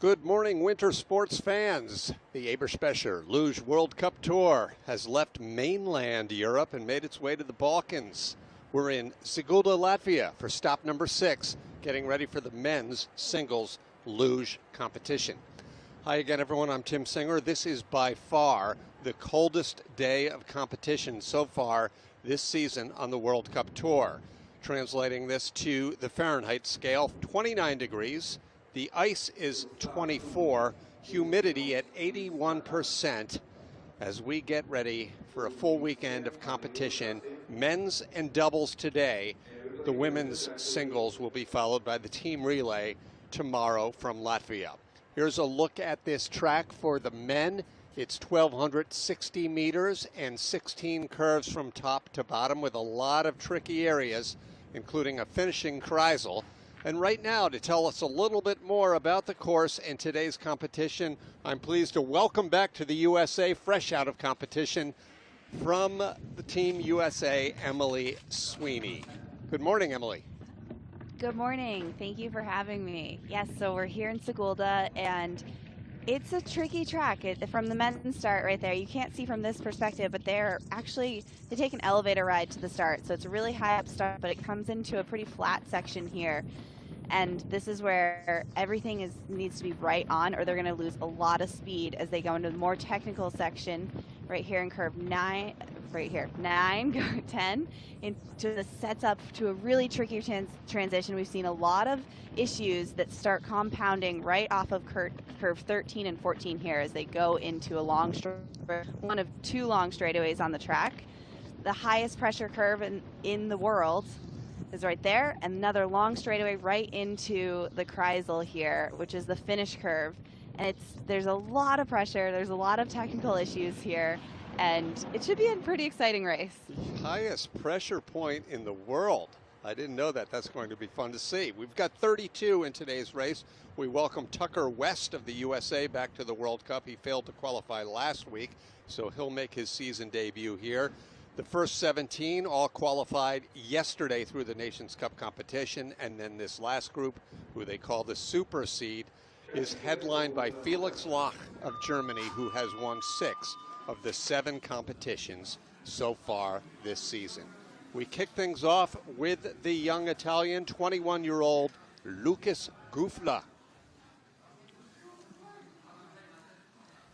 Good morning, winter sports fans. The Eberspecher Luge World Cup Tour has left mainland Europe and made its way to the Balkans. We're in Sigulda, Latvia for stop number 6, getting ready for the men's singles luge competition. Hi again, everyone. I'm Tim Singer. This is by far the coldest day of competition so far this season on the World Cup Tour. Translating this to the Fahrenheit scale, 29 degrees. The ice is 24, humidity at 81%. As we get ready for a full weekend of competition, men's and doubles today. The women's singles will be followed by the team relay tomorrow from Latvia. Here's a look at this track for the men. It's 1,260 meters and 16 curves from top to bottom with a lot of tricky areas, including a finishing kreisel. And right now, to tell us a little bit more about the course and today's competition, I'm pleased to welcome back to the USA, fresh out of competition, from the Team USA, Emily Sweeney. Good morning, Emily. Good morning. Thank you for having me. Yes, so we're here in Sigulda, and it's a tricky track. From the men's start right there, you can't see from this perspective, but they take an elevator ride to the start. So it's a really high up start, but it comes into a pretty flat section here. And this is where everything needs to be right on, or they're going to lose a lot of speed as they go into the more technical section right here in curve 9, right here, 9, 10, into the sets up to a really tricky transition. We've seen a lot of issues that start compounding right off of curve 13 and 14 here as they go into a long, one of two long straightaways on the track. The highest pressure curve in the world is right there, and another long straightaway right into the kreisel here, which is the finish curve. And there's a lot of pressure, there's a lot of technical issues here, and it should be a pretty exciting race. Highest pressure point in the world. I didn't know that. That's going to be fun to see. We've got 32 in today's race. We welcome Tucker West of the USA back to the World Cup. He failed to qualify last week, so he'll make his season debut here. The first 17 all qualified yesterday through the Nations Cup competition, and then this last group, who they call the Super Seed, is headlined by Felix Loch of Germany, who has won 6 of the 7 competitions so far this season. We kick things off with the young Italian, 21-year-old Lucas Gufla.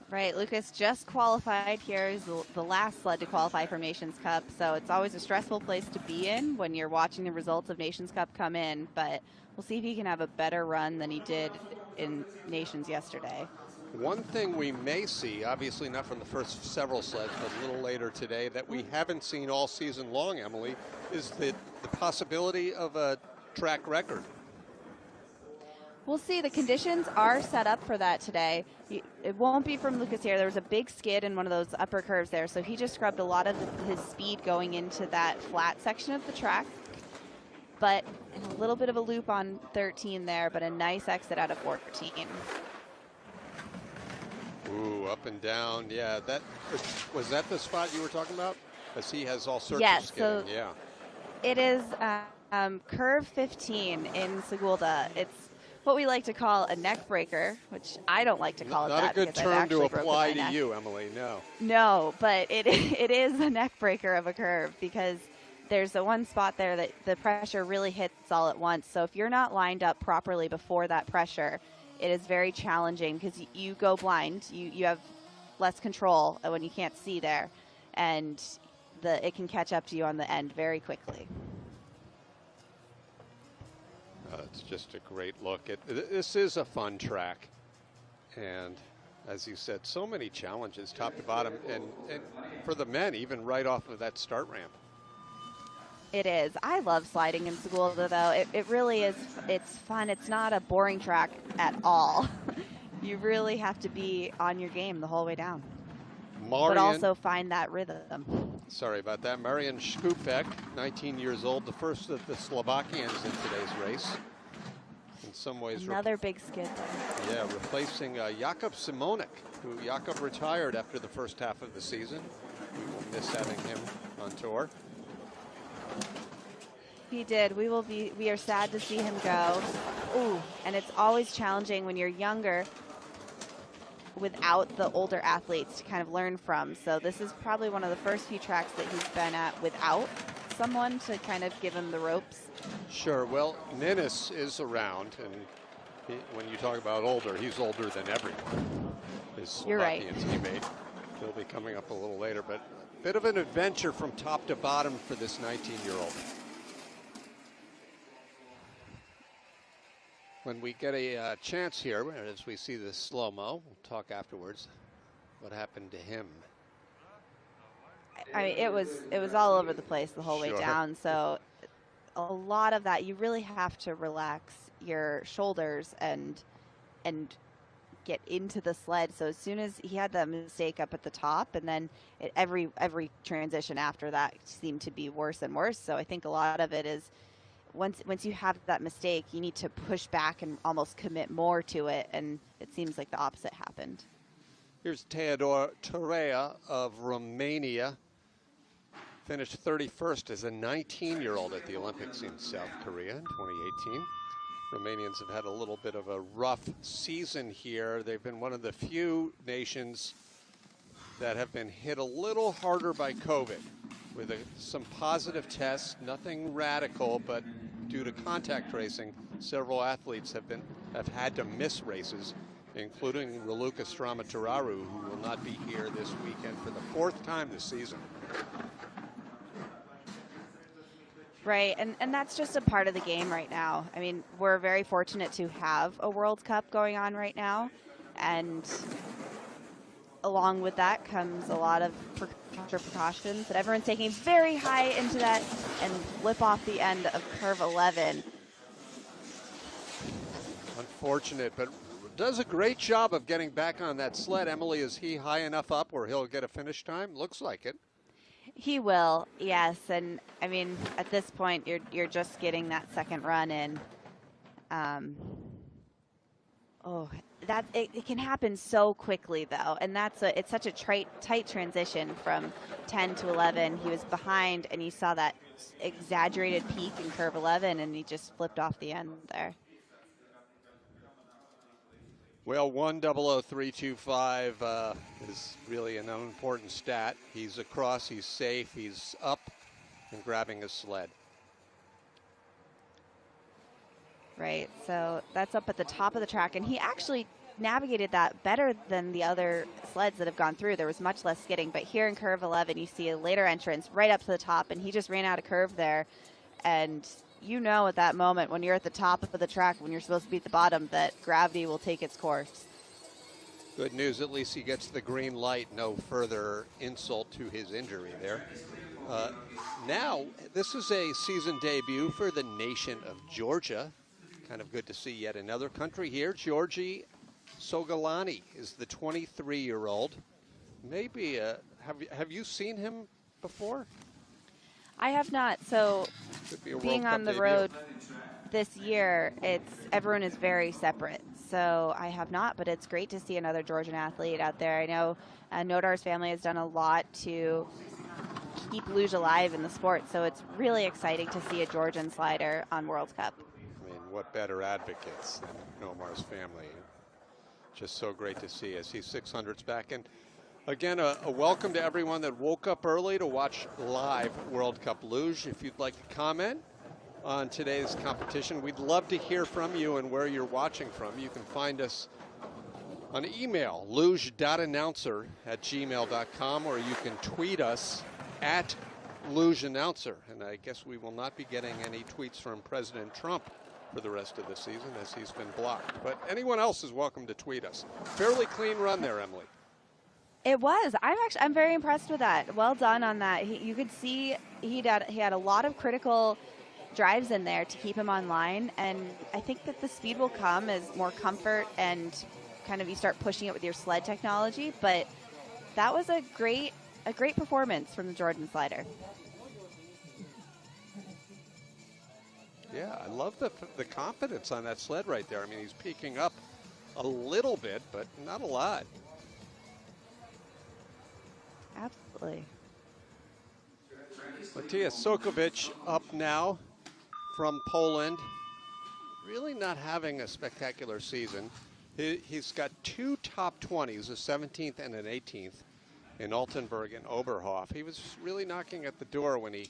Right, Lucas just qualified here. He's the last sled to qualify for Nations Cup, so it's always a stressful place to be in when you're watching the results of Nations Cup come in, but we'll see if he can have a better run than he did in Nations yesterday. One thing we may see, obviously not from the first several sleds, but a little later today, that we haven't seen all season long, Emily, is the possibility of a track record. We'll see. The conditions are set up for that today. It won't be from Lucas here. There was a big skid in one of those upper curves there, so he just scrubbed a lot of his speed going into that flat section of the track. But a little bit of a loop on 13 there, but a nice exit out of 14. Ooh, up and down. Yeah, was that the spot you were talking about? As he has all sorts of skidding. So yeah. It is curve 15 in Sigulda. It's what we like to call a neck breaker, which I don't like to call it that. Not a good term to apply to you, Emily, no. No, but it is a neck breaker of a curve because there's the one spot there that the pressure really hits all at once. So if you're not lined up properly before that pressure, it is very challenging because you go blind. You have less control when you can't see there, and it can catch up to you on the end very quickly. It's just a great look. This is a fun track, and as you said, so many challenges top to bottom, and for the men, even right off of that start ramp. It is. I love sliding in Sigulda, though. It really is. It's fun. It's not a boring track at all. You really have to be on your game the whole way down, but also find that rhythm. Sorry about that. Marian Skupek, 19 years old, the first of the Slovakians in today's race. In some ways, another big skid there. Yeah, replacing Jakub Simonek, who Jakub retired after the first half of the season. We will miss having him on tour. He did. We are sad to see him go. Ooh, and it's always challenging when you're younger without the older athletes to kind of learn from. So this is probably one of the first few tracks that he's been at without someone to kind of give him the ropes. Sure. Well, Ninnis is around, and when you talk about older, he's older than everyone. His You're right. Latvian teammate. He'll be coming up a little later, but a bit of an adventure from top to bottom for this 19-year-old. When we get a chance here, as we see the slow-mo, we'll talk afterwards, what happened to him. I mean, it was all over the place the whole way down. So a lot of that, you really have to relax your shoulders and get into the sled. So as soon as he had that mistake up at the top, and then every transition after that seemed to be worse and worse. So I think a lot of it is once you have that mistake, you need to push back and almost commit more to it. And it seems like the opposite happened. Here's Teodor Torea of Romania. Finished 31st as a 19-year-old at the Olympics in South Korea in 2018. Romanians have had a little bit of a rough season here. They've been one of the few nations that have been hit a little harder by COVID with some positive tests, nothing radical, but due to contact tracing, several athletes have had to miss races, including Raluca Stramatarau, who will not be here this weekend for the 4th time this season. Right, and that's just a part of the game right now. I mean, we're very fortunate to have a World Cup going on right now, and along with that comes a lot of precautions that everyone's taking very high into that and flip off the end of curve 11. Unfortunate, but does a great job of getting back on that sled. Emily, is he high enough up where he'll get a finish time? Looks like it. He will, yes. And I mean, at this point, you're just getting that second run in. It can happen so quickly though, and it's such a tight transition from 10 to 11. He was behind, and you saw that exaggerated peak in curve 11, and he just flipped off the end there. Well, 100325 is really an unimportant stat. He's across, he's safe, he's up and grabbing his sled. Right, so that's up at the top of the track, and he actually navigated that better than the other sleds that have gone through. There was much less skidding, but here in curve 11, you see a later entrance right up to the top, and he just ran out of curve there. And you know at that moment when you're at the top of the track, when you're supposed to be at the bottom, that gravity will take its course. Good news, at least he gets the green light. No further insult to his injury there. Now, this is a season debut for the nation of Georgia. Kind of good to see yet another country here. Georgi Sogalani is the 23-year-old. Maybe, have you seen him before? I have not. So being on the road this year, everyone is very separate. So I have not, but it's great to see another Georgian athlete out there. I know Nodar's family has done a lot to keep Luge alive in the sport, so it's really exciting to see a Georgian slider on World Cup. I mean, what better advocates than Nomar's family? Just so great to see as he's 600s back. And again, a welcome to everyone that woke up early to watch live World Cup Luge. If you'd like to comment on today's competition, we'd love to hear from you and where you're watching from. You can find us on email, luge.announcer@gmail.com, or you can tweet us at lugeannouncer. And I guess we will not be getting any tweets from President Trump for the rest of the season as he's been blocked. But anyone else is welcome to tweet us. Fairly clean run there, Emily. It was. I'm very impressed with that. Well done on that. You could see he had a lot of critical drives in there to keep him online, and I think that the speed will come as more comfort and kind of you start pushing it with your sled technology. But that was a great performance from the Georgian slider. Yeah, I love the confidence on that sled right there. I mean, he's peaking up a little bit, but not a lot. Absolutely. Matija Sokovic up now from Poland, really not having a spectacular season. He's got two top 20s, a 17th and an 18th, in Altenburg and Oberhof. He was really knocking at the door when he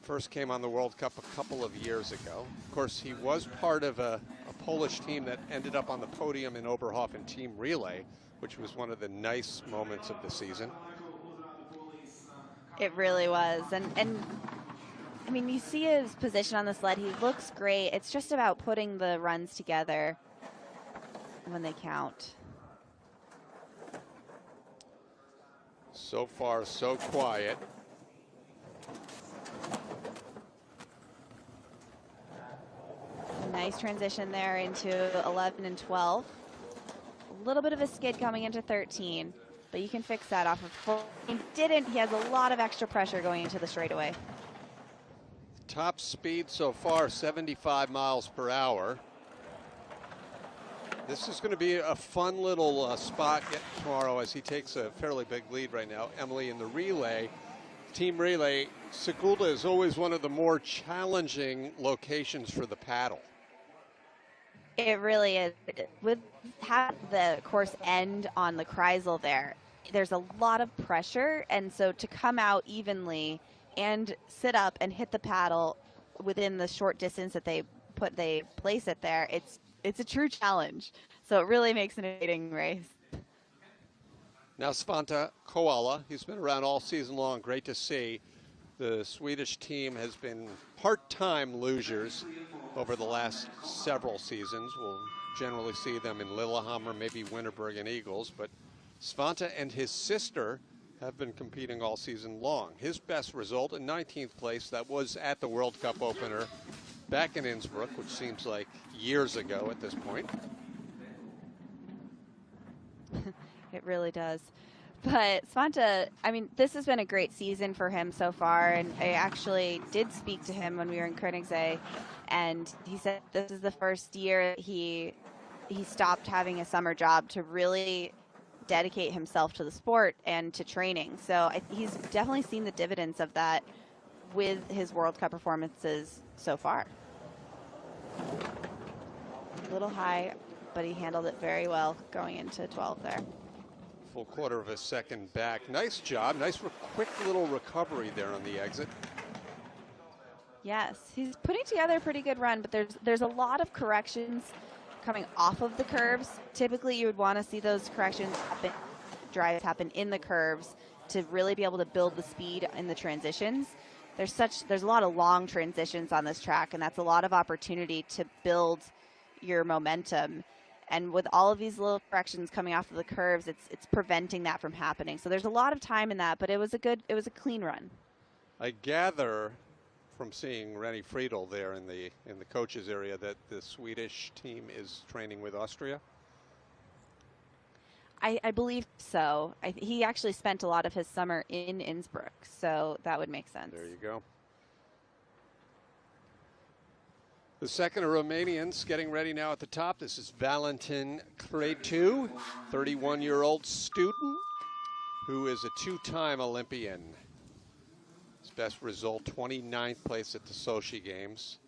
first came on the World Cup a couple of years ago. Of course, he was part of a Polish team that ended up on the podium in Oberhof in team relay, which was one of the nice moments of the season. It really was. And I mean, you see his position on the sled. He looks great. It's just about putting the runs together when they count. So far, so quiet. Nice transition there into 11 and 12. A little bit of a skid coming into 13, but you can fix that off of full. He didn't. He has a lot of extra pressure going into the straightaway. Top speed so far, 75 miles per hour. This is going to be a fun little spot tomorrow as he takes a fairly big lead right now. Emily, in the relay, team relay, Sigulda is always one of the more challenging locations for the paddle. It really is. With have the course end on the Kreisel there's a lot of pressure, and so to come out evenly and sit up and hit the paddle within the short distance that they place it there, it's a true challenge. So it really makes an exciting race. Now Svante Koala, he's been around all season long. Great to see. The Swedish team has been part-time lugers over the last several seasons. We'll generally see them in Lillehammer, maybe Winterberg and Eagles, but Svante and his sister have been competing all season long. His best result, in 19th place, that was at the World Cup opener back in Innsbruck, which seems like years ago at this point. It really does. But Svante, I mean, this has been a great season for him so far, and I actually did speak to him when we were in Koenigsegg, and he said this is the first year he stopped having a summer job to really dedicate himself to the sport and to training. So he's definitely seen the dividends of that with his World Cup performances so far. A little high, but he handled it very well going into 12 there. Full quarter of a second back. Nice job. Nice quick little recovery there on the exit. Yes, he's putting together a pretty good run, but there's a lot of corrections coming off of the curves. Typically, you would want to see those corrections drives happen in the curves to really be able to build the speed in the transitions. There's a lot of long transitions on this track, and that's a lot of opportunity to build your momentum. And with all of these little corrections coming off of the curves, it's preventing that from happening. So there's a lot of time in that, but it was a clean run. I gather from seeing Rennie Friedel there in the coaches area that the Swedish team is training with Austria. I believe so. He actually spent a lot of his summer in Innsbruck, so that would make sense. There you go. The second are Romanians getting ready now at the top. This is Valentin Cretu, 31-year-old student who is a two-time Olympian. His best result, 29th place at the Sochi Games.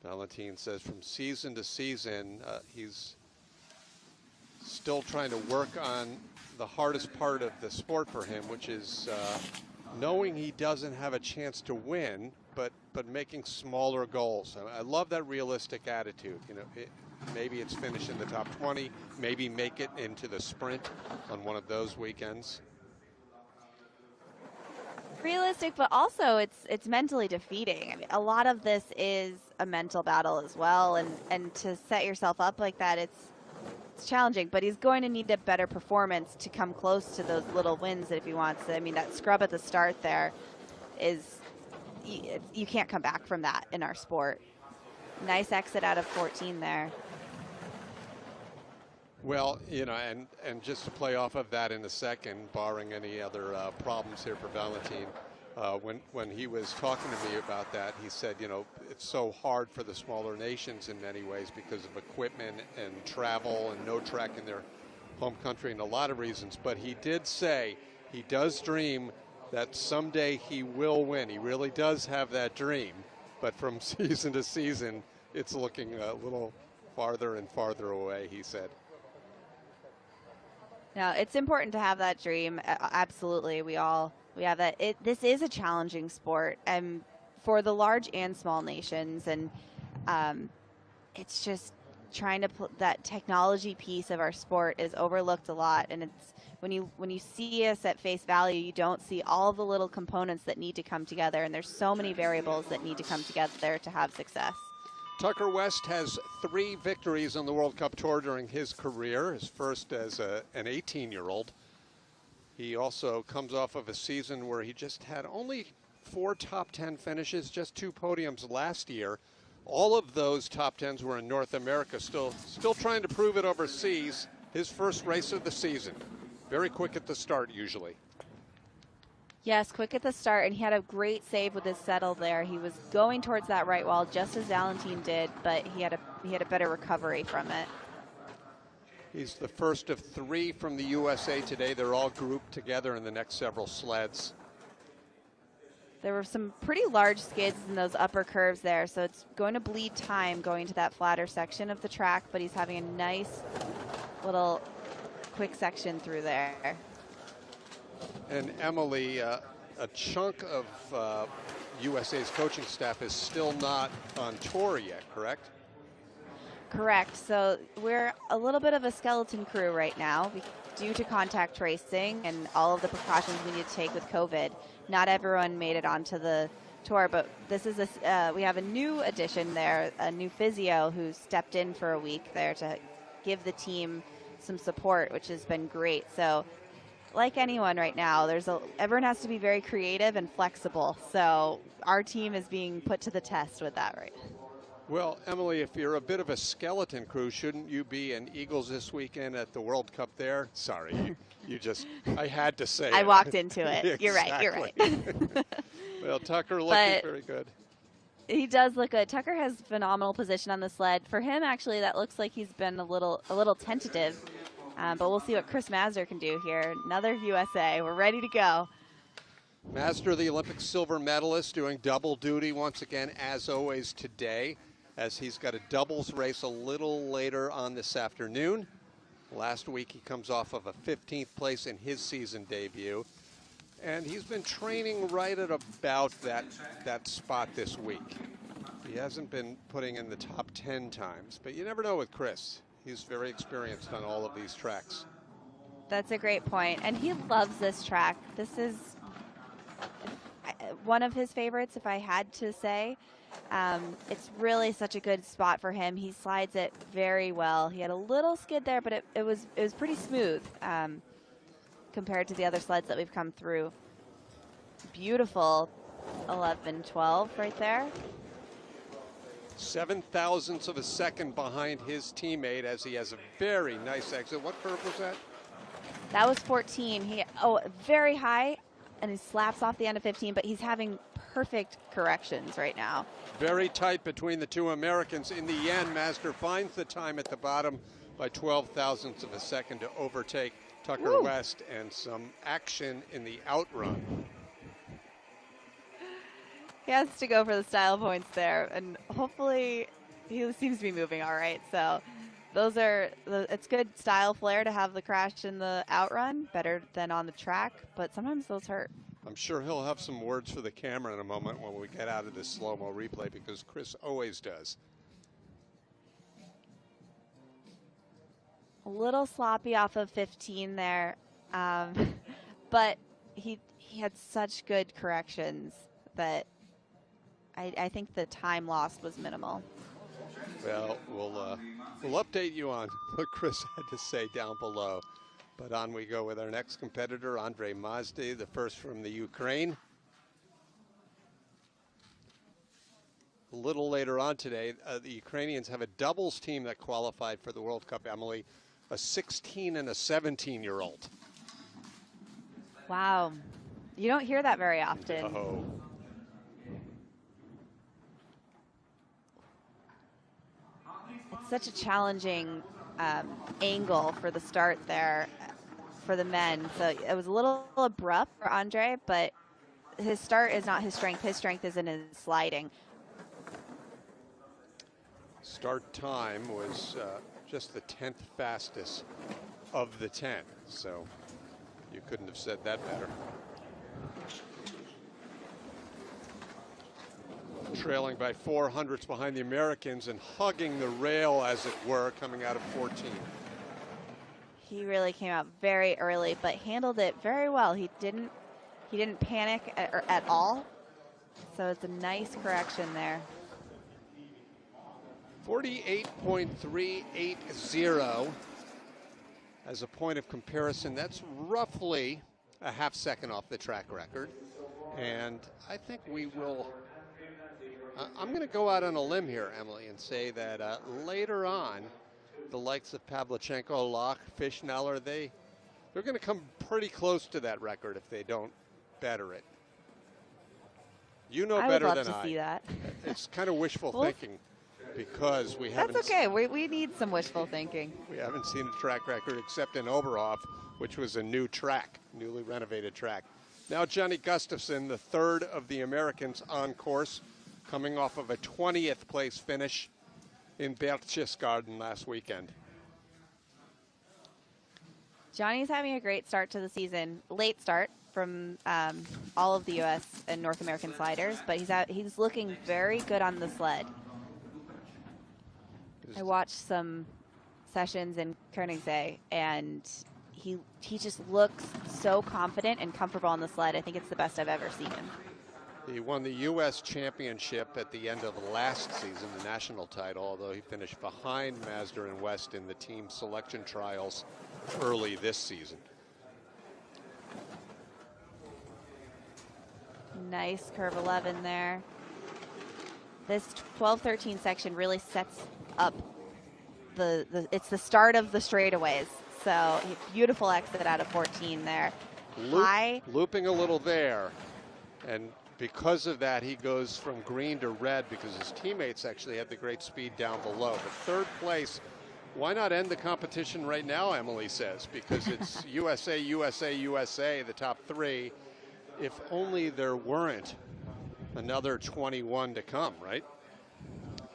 Valentin says from season to season, he's still trying to work on the hardest part of the sport for him, which is knowing he doesn't have a chance to win, but making smaller goals. I love that realistic attitude. You know, maybe it's finish in the top 20, maybe make it into the sprint on one of those weekends. Realistic, but also it's mentally defeating. I mean, a lot of this is a mental battle as well, and to set yourself up like that, it's challenging, but he's going to need a better performance to come close to those little wins if he wants to. I mean, that scrub at the start there is, you can't come back from that in our sport. Nice exit out of 14 there. Well, you know, and just to play off of that in a second, barring any other problems here for Valentin, when he was talking to me about that, he said, you know, it's so hard for the smaller nations in many ways because of equipment and travel and no track in their home country and a lot of reasons. But he did say he does dream that someday he will win. He really does have that dream, but from season to season, it's looking a little farther and farther away, he said. No, it's important to have that dream. Absolutely, we have that. This is a challenging sport, and for the large and small nations, and it's just trying to that technology piece of our sport is overlooked a lot, and it's when you see us at face value, you don't see all the little components that need to come together, and there's so many variables that need to come together to have success. Tucker West has 3 victories on the World Cup Tour during his career, his first as an 18-year-old. He also comes off of a season where he just had only 4 top 10 finishes, just 2 podiums last year. All of those top 10s were in North America, still trying to prove it overseas. His first race of the season. Very quick at the start, usually. Yes, quick at the start, and he had a great save with his settle there. He was going towards that right wall just as Valentine did, but he had a better recovery from it. He's the first of 3 from the USA today. They're all grouped together in the next several sleds. There were some pretty large skids in those upper curves there, so it's going to bleed time going to that flatter section of the track, but he's having a nice little quick section through there. And Emily, a chunk of USA's coaching staff is still not on tour yet, correct? Correct. So we're a little bit of a skeleton crew right now due to contact tracing and all of the precautions we need to take with COVID. Not everyone made it onto the tour, but this is we have a new addition there, a new physio who stepped in for a week there to give the team some support, which has been great. So like anyone right now, everyone has to be very creative and flexible. So our team is being put to the test with that, right? Well, Emily, if you're a bit of a skeleton crew, shouldn't you be in Eagles this weekend at the World Cup there? Sorry, I had to say I it. walked into it. Exactly. You're right. Well, Tucker looking very good. He does look good. Tucker has phenomenal position on the sled. For him, actually, that looks like he's been a little tentative. But we'll see what Chris Mazur can do here. Another USA. We're ready to go. Mazur, the Olympic silver medalist, doing double duty once again, as always today, as he's got a doubles race a little later on this afternoon. Last week he comes off of a 15th place in his season debut. And he's been training right at about that spot this week. He hasn't been putting in the top 10 times, but you never know with Chris. He's very experienced on all of these tracks. That's a great point. And he loves this track. This is one of his favorites, if I had to say. It's really such a good spot for him. He slides it very well. He had a little skid there, but it was pretty smooth compared to the other sleds that we've come through. Beautiful 11-12 right there. 7 thousandths of a second behind his teammate as he has a very nice exit. What curve was that? That was 14. Very high, and he slaps off the end of 15, but he's having perfect corrections right now. Very tight between the two Americans. In the end, Mazur finds the time at the bottom by 12 thousandths of a second to overtake Tucker West, and some action in the outrun. He has to go for the style points there, and hopefully he seems to be moving all right. So it's good style flair to have the crash in the outrun, better than on the track, but sometimes those hurt. I'm sure he'll have some words for the camera in a moment when we get out of this slow-mo replay, because Chris always does. A little sloppy off of 15 there, but he had such good corrections that I think the time lost was minimal. Well, we'll update you on what Chris had to say down below. But on we go with our next competitor, Andrei Mazdy, the first from the Ukraine. A little later on today, the Ukrainians have a doubles team that qualified for the World Cup, Emily, a 16 and a 17-year-old. Wow. You don't hear that very often. No. It's such a challenging angle for the start there for the men. So it was a little abrupt for Andre, but his start is not his strength. His strength is in his sliding. Start time was just the 10th fastest of the 10, so you couldn't have said that better. Trailing by 400ths behind the Americans and hugging the rail, as it were, coming out of 14. He really came out very early, but handled it very well. He didn't panic at all. So it's a nice correction there. 48.380 as a point of comparison. That's roughly a half second off the track record. And I think we will, I'm going to go out on a limb here, Emily, and say that later on, the likes of Pavlichenko, Locke, Fischneller, they're going to come pretty close to that record if they don't better it. You know better than I. would love to see that. It's kind of wishful thinking. Because we haven't. That's okay. We need some wishful thinking. We haven't seen a track record except in Oberhof, which was a new track, newly renovated track. Now Johnny Gustafson, the third of the Americans on course, coming off of a 20th place finish in Berchtesgaden last weekend. Johnny's having a great start to the season. Late start from all of the U.S. and North American sliders, but he's looking very good on the sled. I watched some sessions in Koenigsegg, and he just looks so confident and comfortable on the sled. I think it's the best I've ever seen him. He won the U.S. Championship at the end of last season, the national title, although he finished behind Mazda and West in the team selection trials early this season. Nice curve 11 there. This 12-13 section really sets up it's the start of the straightaways. So beautiful exit out of 14 there. Looping a little there, and because of that he goes from green to red because his teammates actually had the great speed down below. But third place, why not end the competition right now, Emily says, because it's USA, USA, USA, the top three. If only there weren't another 21 to come, right?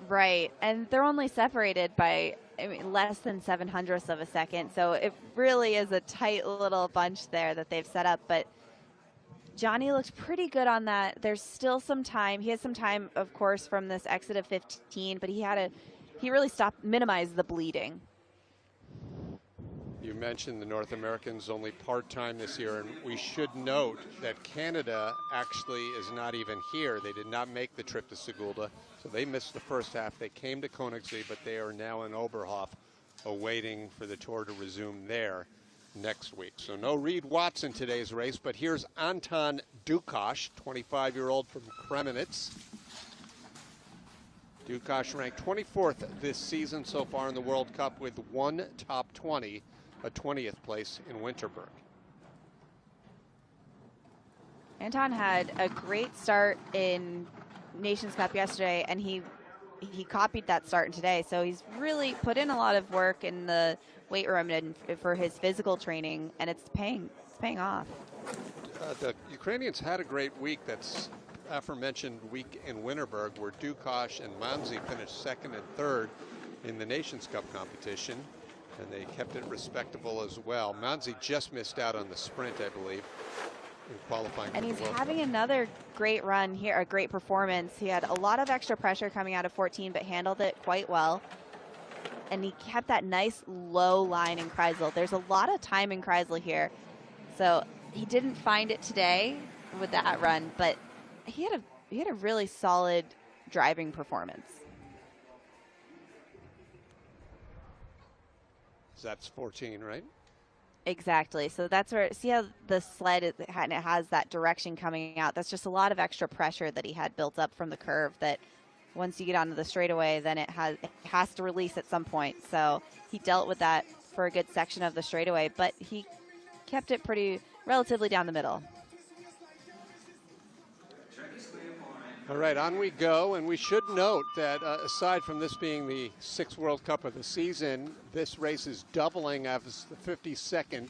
Right, and they're only separated by less than 0.07 of a second, so it really is a tight little bunch there that they've set up. But Johnny looked pretty good on that. There's still some time. He has some time, of course, from this exit of 15, but he really minimized the bleeding. You mentioned the North Americans only part-time this year, and we should note that Canada actually is not even here. They did not make the trip to Sigulda, so they missed the first half. They came to Koenigsegg, but they are now in Oberhof, awaiting for the tour to resume there next week. So no Reed Watts in today's race, but here's Anton Dukash, 25-year-old from Kremenitz. Dukash ranked 24th this season so far in the World Cup with one top 20, a 20th place in Winterberg. Anton had a great start in Nations Cup yesterday, and he copied that start today. So he's really put in a lot of work in the weight room and for his physical training, and it's paying off. The Ukrainians had a great week. That's aforementioned week in Winterberg, where Dukash and Manzi finished second and third in the Nations Cup competition, and they kept it respectable as well. Manzi just missed out on the sprint, I believe, in qualifying. And he's having another great run here, a great performance. He had a lot of extra pressure coming out of 14, but handled it quite well. And he kept that nice low line in Kreisel. There's a lot of time in Kreisel here. So he didn't find it today with that run, but he had a really solid driving performance. That's 14, right? Exactly. So that's where, see how the sled it has that direction coming out. That's just a lot of extra pressure that he had built up from the curve that once you get onto the straightaway, then it has to release at some point. So he dealt with that for a good section of the straightaway, but he kept it relatively down the middle. All right, on we go, and we should note that aside from this being the 6th World Cup of the season, this race is doubling as the 52nd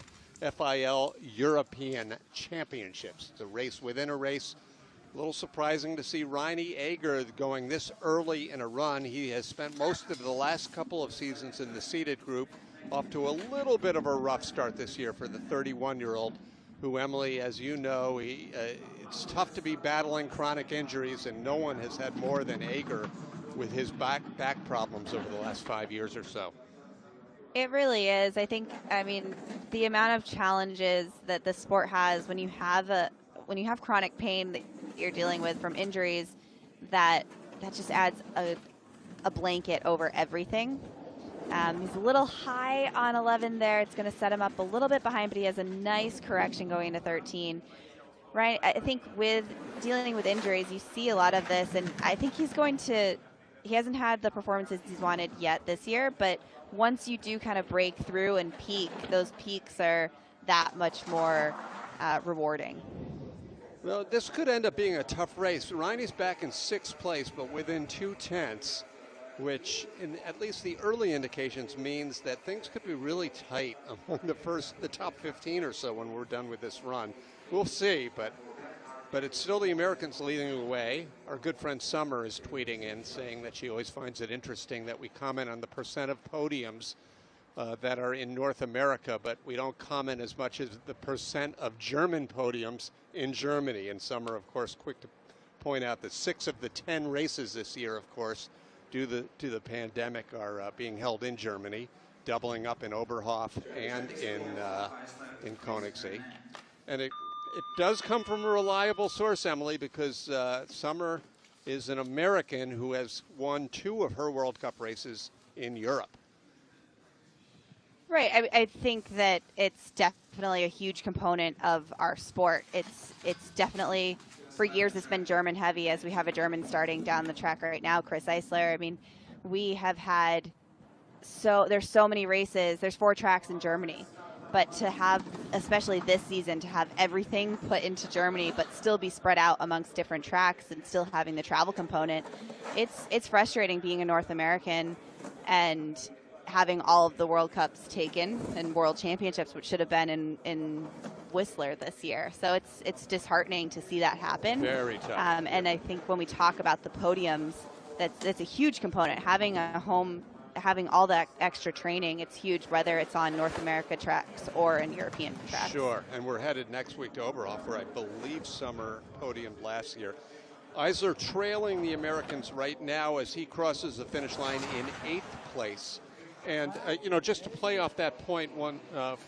FIL European Championships. It's a race within a race. A little surprising to see Reini Ager going this early in a run. He has spent most of the last couple of seasons in the seeded group, off to a little bit of a rough start this year for the 31-year-old, who, Emily, as you know, it's tough to be battling chronic injuries, and no one has had more than Ager with his back problems over the last 5 years or so. It really is. I mean, the amount of challenges that the sport has when you have chronic pain that you're dealing with from injuries, that just adds a blanket over everything. He's a little high on 11 there. It's going to set him up a little bit behind, but he has a nice correction going into 13. Right? I think with dealing with injuries, you see a lot of this, and I think he hasn't had the performances he's wanted yet this year, but once you do kind of break through and peak, those peaks are that much more rewarding. Well, this could end up being a tough race. Reine's back in 6th place, but within 2/10, which in at least the early indications means that things could be really tight among the top 15 or so when we're done with this run. We'll see, but it's still the Americans leading the way. Our good friend Summer is tweeting in saying that she always finds it interesting that we comment on the percent of podiums that are in North America, but we don't comment as much as the percent of German podiums in Germany. And Summer, of course, quick to point out that 6 of the 10 races this year, of course, due to the pandemic, are being held in Germany, doubling up in Oberhof and in Königssee. And it does come from a reliable source, Emily, because Summer is an American who has won 2 of her World Cup races in Europe. Right. I think that it's definitely a huge component of our sport. It's definitely, for years, it's been German heavy, as we have a German starting down the track right now, Chris Eisler. I mean, we have had there's so many races. There's 4 tracks in Germany. But to have, especially this season, to have everything put into Germany, but still be spread out amongst different tracks and still having the travel component, it's frustrating being a North American and having all of the World Cups taken and World Championships, which should have been in Whistler this year. So it's disheartening to see that happen. Very tough. And I think when we talk about the podiums, that's a huge component. Having a home, having all that extra training, it's huge, whether it's on North America tracks or in European tracks. Sure, and we're headed next week to Oberhof, where I believe Summer podiumed last year. Eisler trailing the Americans right now as he crosses the finish line in 8th place. And, just to play off that point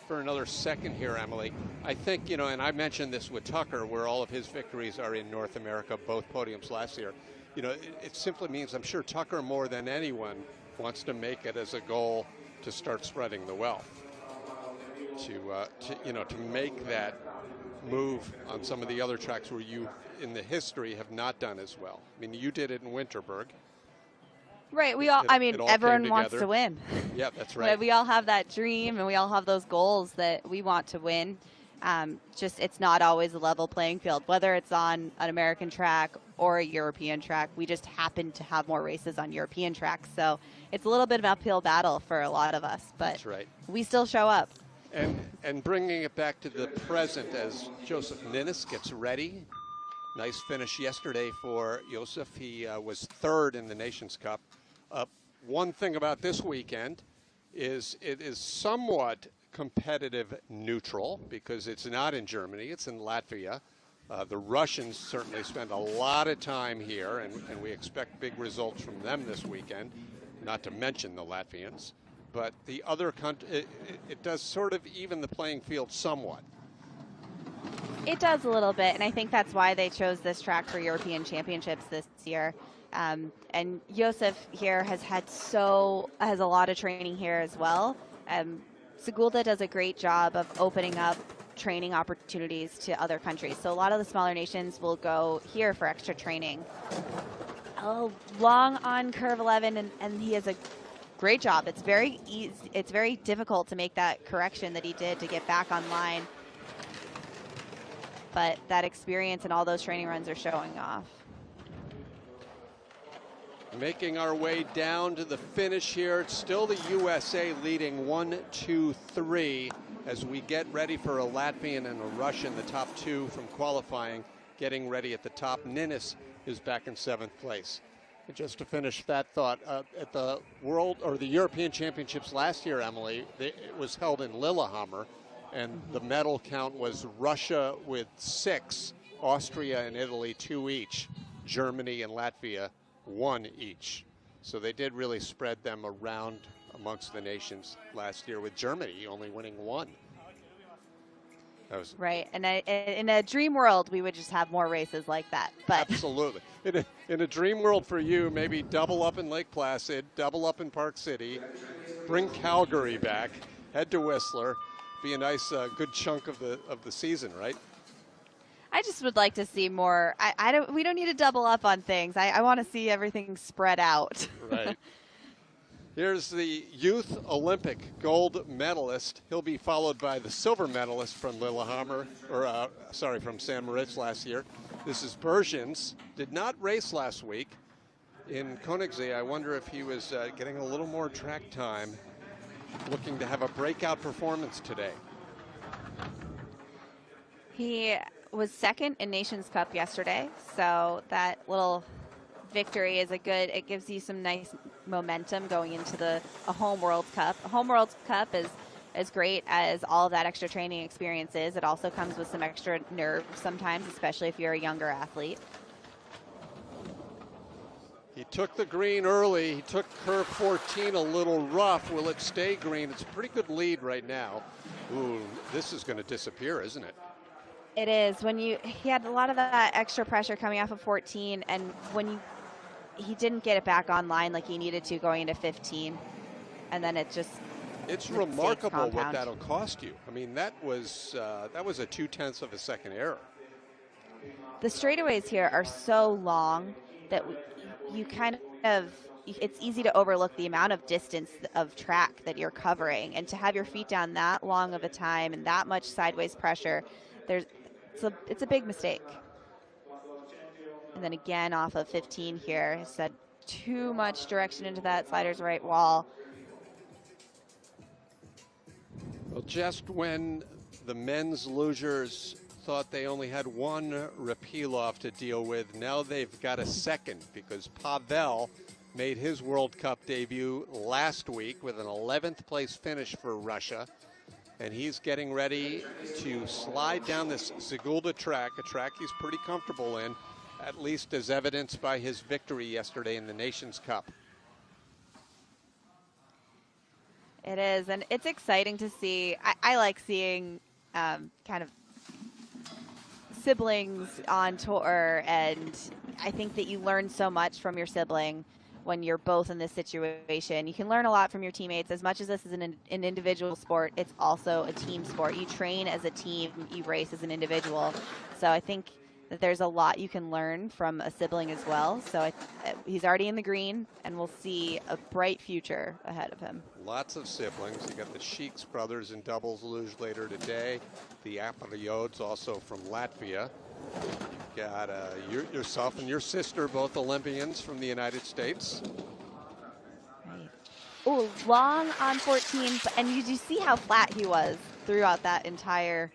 for another second here, Emily, I think, and I mentioned this with Tucker, where all of his victories are in North America, both podiums last year. It simply means, I'm sure Tucker more than anyone wants to make it as a goal to start spreading the wealth, to make that move on some of the other tracks where you, in the history, have not done as well. I mean, you did it in Winterberg. Right. Everyone wants to win. Yeah, that's right. We all have that dream, and we all have those goals that we want to win. Just it's not always a level playing field, whether it's on an American track or a European track. We just happen to have more races on European tracks, so it's a little bit of an uphill battle for a lot of us, but that's right. We still show up. And bringing it back to the present as Joseph Ninnis gets ready. Nice finish yesterday for Joseph. He was 3rd in the Nations Cup. One thing about this weekend is it is somewhat competitive neutral because it's not in Germany, it's in Latvia. The Russians certainly spend a lot of time here, and we expect big results from them this weekend, not to mention the Latvians. But the other country, it does sort of even the playing field somewhat. It does a little bit, and I think that's why they chose this track for European Championships this year. And Josef here has a lot of training here as well. Sigulda does a great job of opening up training opportunities to other countries. So a lot of the smaller nations will go here for extra training. Long on curve 11, and he has a great job. It's very easy. It's very difficult to make that correction that he did to get back online. But that experience and all those training runs are showing off. Making our way down to the finish here. It's still the USA leading 1-2-3 as we get ready for a Latvian and a Russian, the top two from qualifying, getting ready at the top. Ninnis is back in 7th place. And just to finish that thought, at the World or the European Championships last year, Emily, it was held in Lillehammer, and the medal count was Russia with 6, Austria and Italy 2 each, Germany and Latvia 1 each. So they did really spread them around amongst the nations last year, with Germany only winning 1. That was right. And in a dream world, we would just have more races like that. But absolutely. In a dream world for you, maybe double up in Lake Placid, double up in Park City, bring Calgary back, head to Whistler, be a nice good chunk of the season, right? I just would like to see more. We don't need to double up on things. I want to see everything spread out. Right. Here's the youth Olympic gold medalist. He'll be followed by the silver medalist from Lillehammer, from San Moritz last year. This is Bergens. Did not race last week in Königssee. I wonder if he was getting a little more track time, looking to have a breakout performance today. He was second in Nations Cup yesterday, so that little victory is it gives you some nice momentum going into a home World Cup. A home World Cup is as great as all of that extra training experience is. It also comes with some extra nerves sometimes, especially if you're a younger athlete. He took the green early. He took curve 14 a little rough. Will it stay green? It's a pretty good lead right now. Ooh, this is going to disappear, isn't it? It is. He had a lot of that extra pressure coming off of 14, and he didn't get it back online like he needed to going into 15, and then it's remarkable what that'll cost you. I mean, that was a 0.2 of a second error. The straightaways here are so long that you kind of, it's easy to overlook the amount of distance of track that you're covering, and to have your feet down that long of a time and that much sideways pressure, it's a big mistake. And then again off of 15 here, I said too much direction into that slider's right wall. Well, just when the men's lugers thought they only had one Rapilov to deal with, now they've got a second, because Pavel made his World Cup debut last week with an 11th place finish for Russia. And he's getting ready to slide down this Sigulda track, a track he's pretty comfortable in, at least as evidenced by his victory yesterday in the Nations Cup. It is, and it's exciting to see. I like seeing kind of siblings on tour, and I think that you learn so much from your sibling when you're both in this situation. You can learn a lot from your teammates. As much as this is an individual sport, it's also a team sport. You train as a team, you race as an individual. So I think that there's a lot you can learn from a sibling as well. So he's already in the green, and we'll see a bright future ahead of him. Lots of siblings. You got the Sheiks brothers in doubles luge later today. The Apariods also from Latvia. Got yourself and your sister, both Olympians from the United States. Right. Oh, long on 14, and you see how flat he was throughout that entire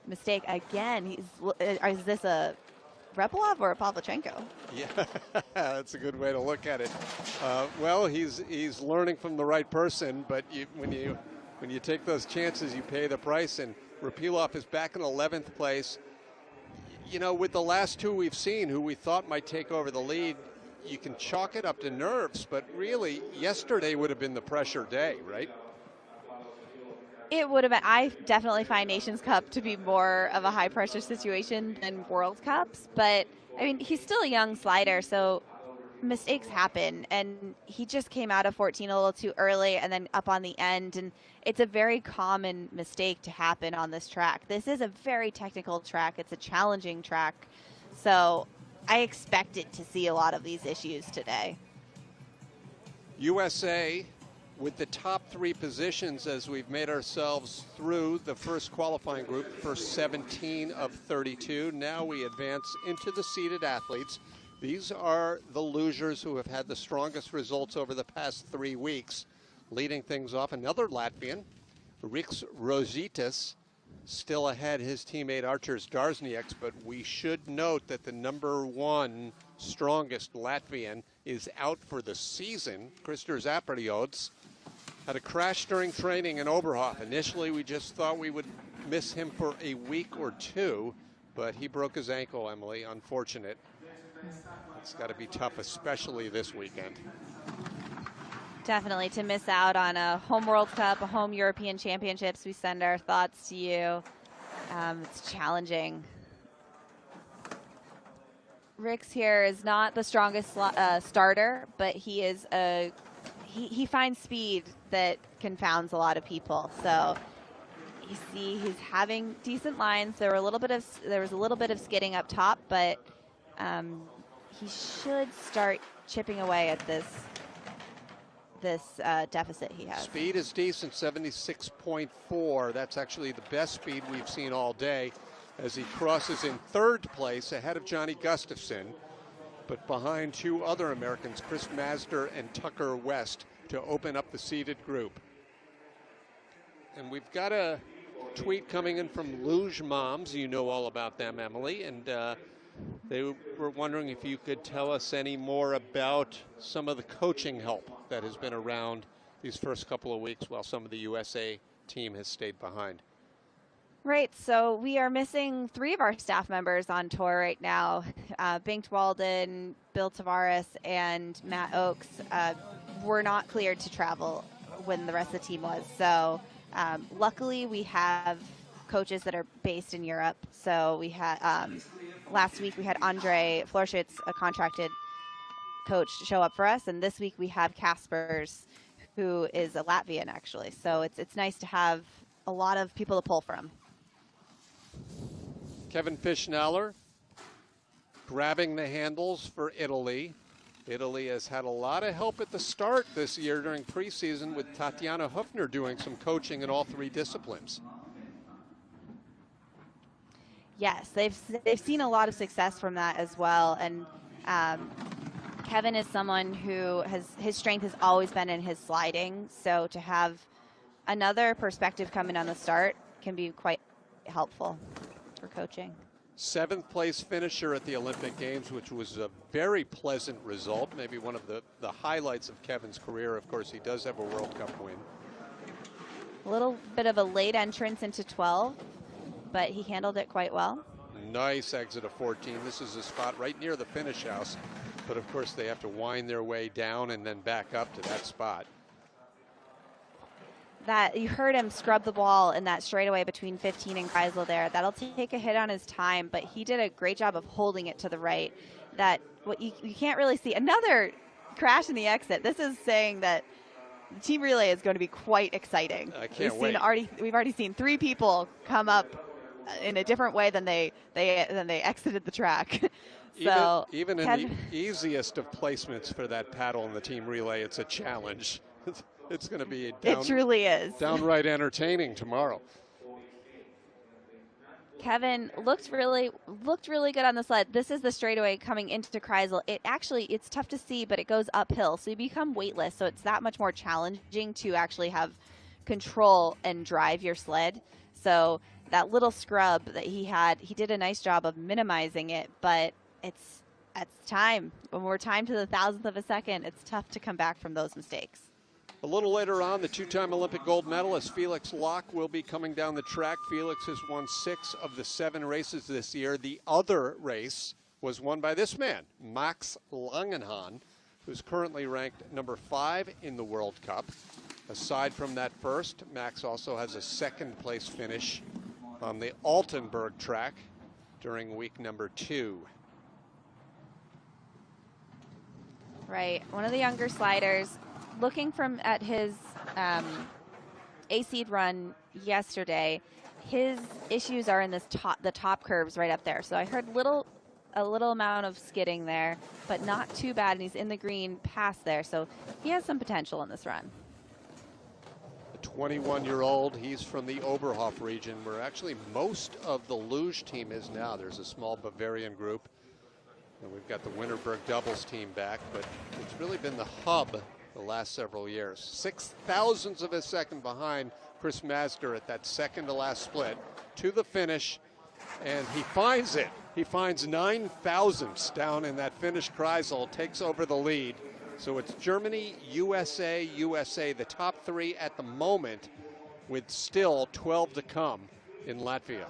mistake. Again, is this a Repilov or a Pavlichenko? Yeah, that's a good way to look at it. Well, he's learning from the right person, but when you take those chances, you pay the price. And Rapilov is back in 11th place. You know, with the last two we've seen, who we thought might take over the lead, you can chalk it up to nerves, but really, yesterday would have been the pressure day, right? It would have been. I definitely find Nations Cup to be more of a high-pressure situation than World Cups, but, I mean, he's still a young slider, so mistakes happen, and he just came out of 14 a little too early and then up on the end, and it's a very common mistake to happen on this track. This is a very technical track. It's a challenging track, so I expected to see a lot of these issues today. USA with the top 3 positions as we've made ourselves through the first qualifying group, first 17 of 32. Now we advance into the seeded athletes. These are the lugers who have had the strongest results over the past 3 weeks. Leading things off, another Latvian, Riks Rozītis, still ahead his teammate Archers Darznieks, but we should note that the number 1 strongest Latvian is out for the season. Kristers Apriots had a crash during training in Oberhof. Initially, we just thought we would miss him for a week or 2, but he broke his ankle, Emily. Unfortunate. It's got to be tough, especially this weekend. Definitely, to miss out on a home World Cup, a home European Championships. We send our thoughts to you. It's challenging. Riks here is not the strongest starter, but he is he finds speed that confounds a lot of people. So you see he's having decent lines. There was a little bit of skidding up top, but he should start chipping away at this deficit he has. Speed is decent, 76.4. That's actually the best speed we've seen all day, as he crosses in 3rd place ahead of Johnny Gustafson, but behind 2 other Americans, Chris Mazder and Tucker West, to open up the seeded group. And we've got a tweet coming in from Luge Moms. You know all about them, Emily, and they were wondering if you could tell us any more about some of the coaching help that has been around these first couple of weeks while some of the USA team has stayed behind. Right, so we are missing 3 of our staff members on tour right now. Bengt Walden, Bill Tavares, and Matt Oakes were not cleared to travel when the rest of the team was. So luckily we have coaches that are based in Europe. So we had last week we had Andre Florschitz, a contracted coach, show up for us, and this week we have Kaspers, who is a Latvian actually. So it's nice to have a lot of people to pull from. Kevin Fischnaller grabbing the handles for Italy. Italy has had a lot of help at the start this year during preseason, with Tatiana Hufner doing some coaching in all 3 disciplines. Yes, they've seen a lot of success from that as well, and Kevin is someone who his strength has always been in his sliding, so to have another perspective coming on the start can be quite helpful for coaching. 7th place finisher at the Olympic Games, which was a very pleasant result, maybe one of the highlights of Kevin's career. Of course, he does have a World Cup win. A little bit of a late entrance into 12, but he handled it quite well. Nice exit of 14. This is a spot right near the finish house, but of course they have to wind their way down and then back up to that spot. That you heard him scrub the ball in that straightaway between 15 and Kreisel there. That'll take a hit on his time, but he did a great job of holding it to the right. That what you can't really see. Another crash in the exit. This is saying that the team relay is going to be quite exciting. I can't wait. We've already seen 3 people come up in a different way than they exited the track. So even in the easiest of placements for that paddle in the team relay, it's a challenge. It's going to be it truly is downright entertaining tomorrow. Kevin looked really good on the sled. This is the straightaway coming into Kreisel. It's tough to see, but it goes uphill, so you become weightless. So it's that much more challenging to actually have control and drive your sled. So that little scrub that he had, he did a nice job of minimizing it, but it's time. When we're timed to the 1,000th of a second, it's tough to come back from those mistakes. A little later on, the 2-time Olympic gold medalist Felix Locke will be coming down the track. Felix has won 6 of the 7 races this year. The other race was won by this man, Max Langenhahn, who's currently ranked number 5 in the World Cup. Aside from that first, Max also has a 2nd place finish on the Altenburg track during week number 2. Right, one of the younger sliders. Looking at his A-seed run yesterday, his issues are in the top curves right up there. So I heard a little amount of skidding there, but not too bad. And he's in the green past there, so he has some potential in this run. The 21-year-old, he's from the Oberhof region, where actually most of the Luge team is now. There's a small Bavarian group And we've got the Winterberg doubles team back, but it's really been the hub the last several years. 6,000ths of a second behind Chris Masder at that second to last split to the finish, and he finds it. He finds 9,000ths down in that finish. Kreisel takes over the lead. So it's Germany, USA, USA, the top three at the moment, with still 12 to come in Latvia.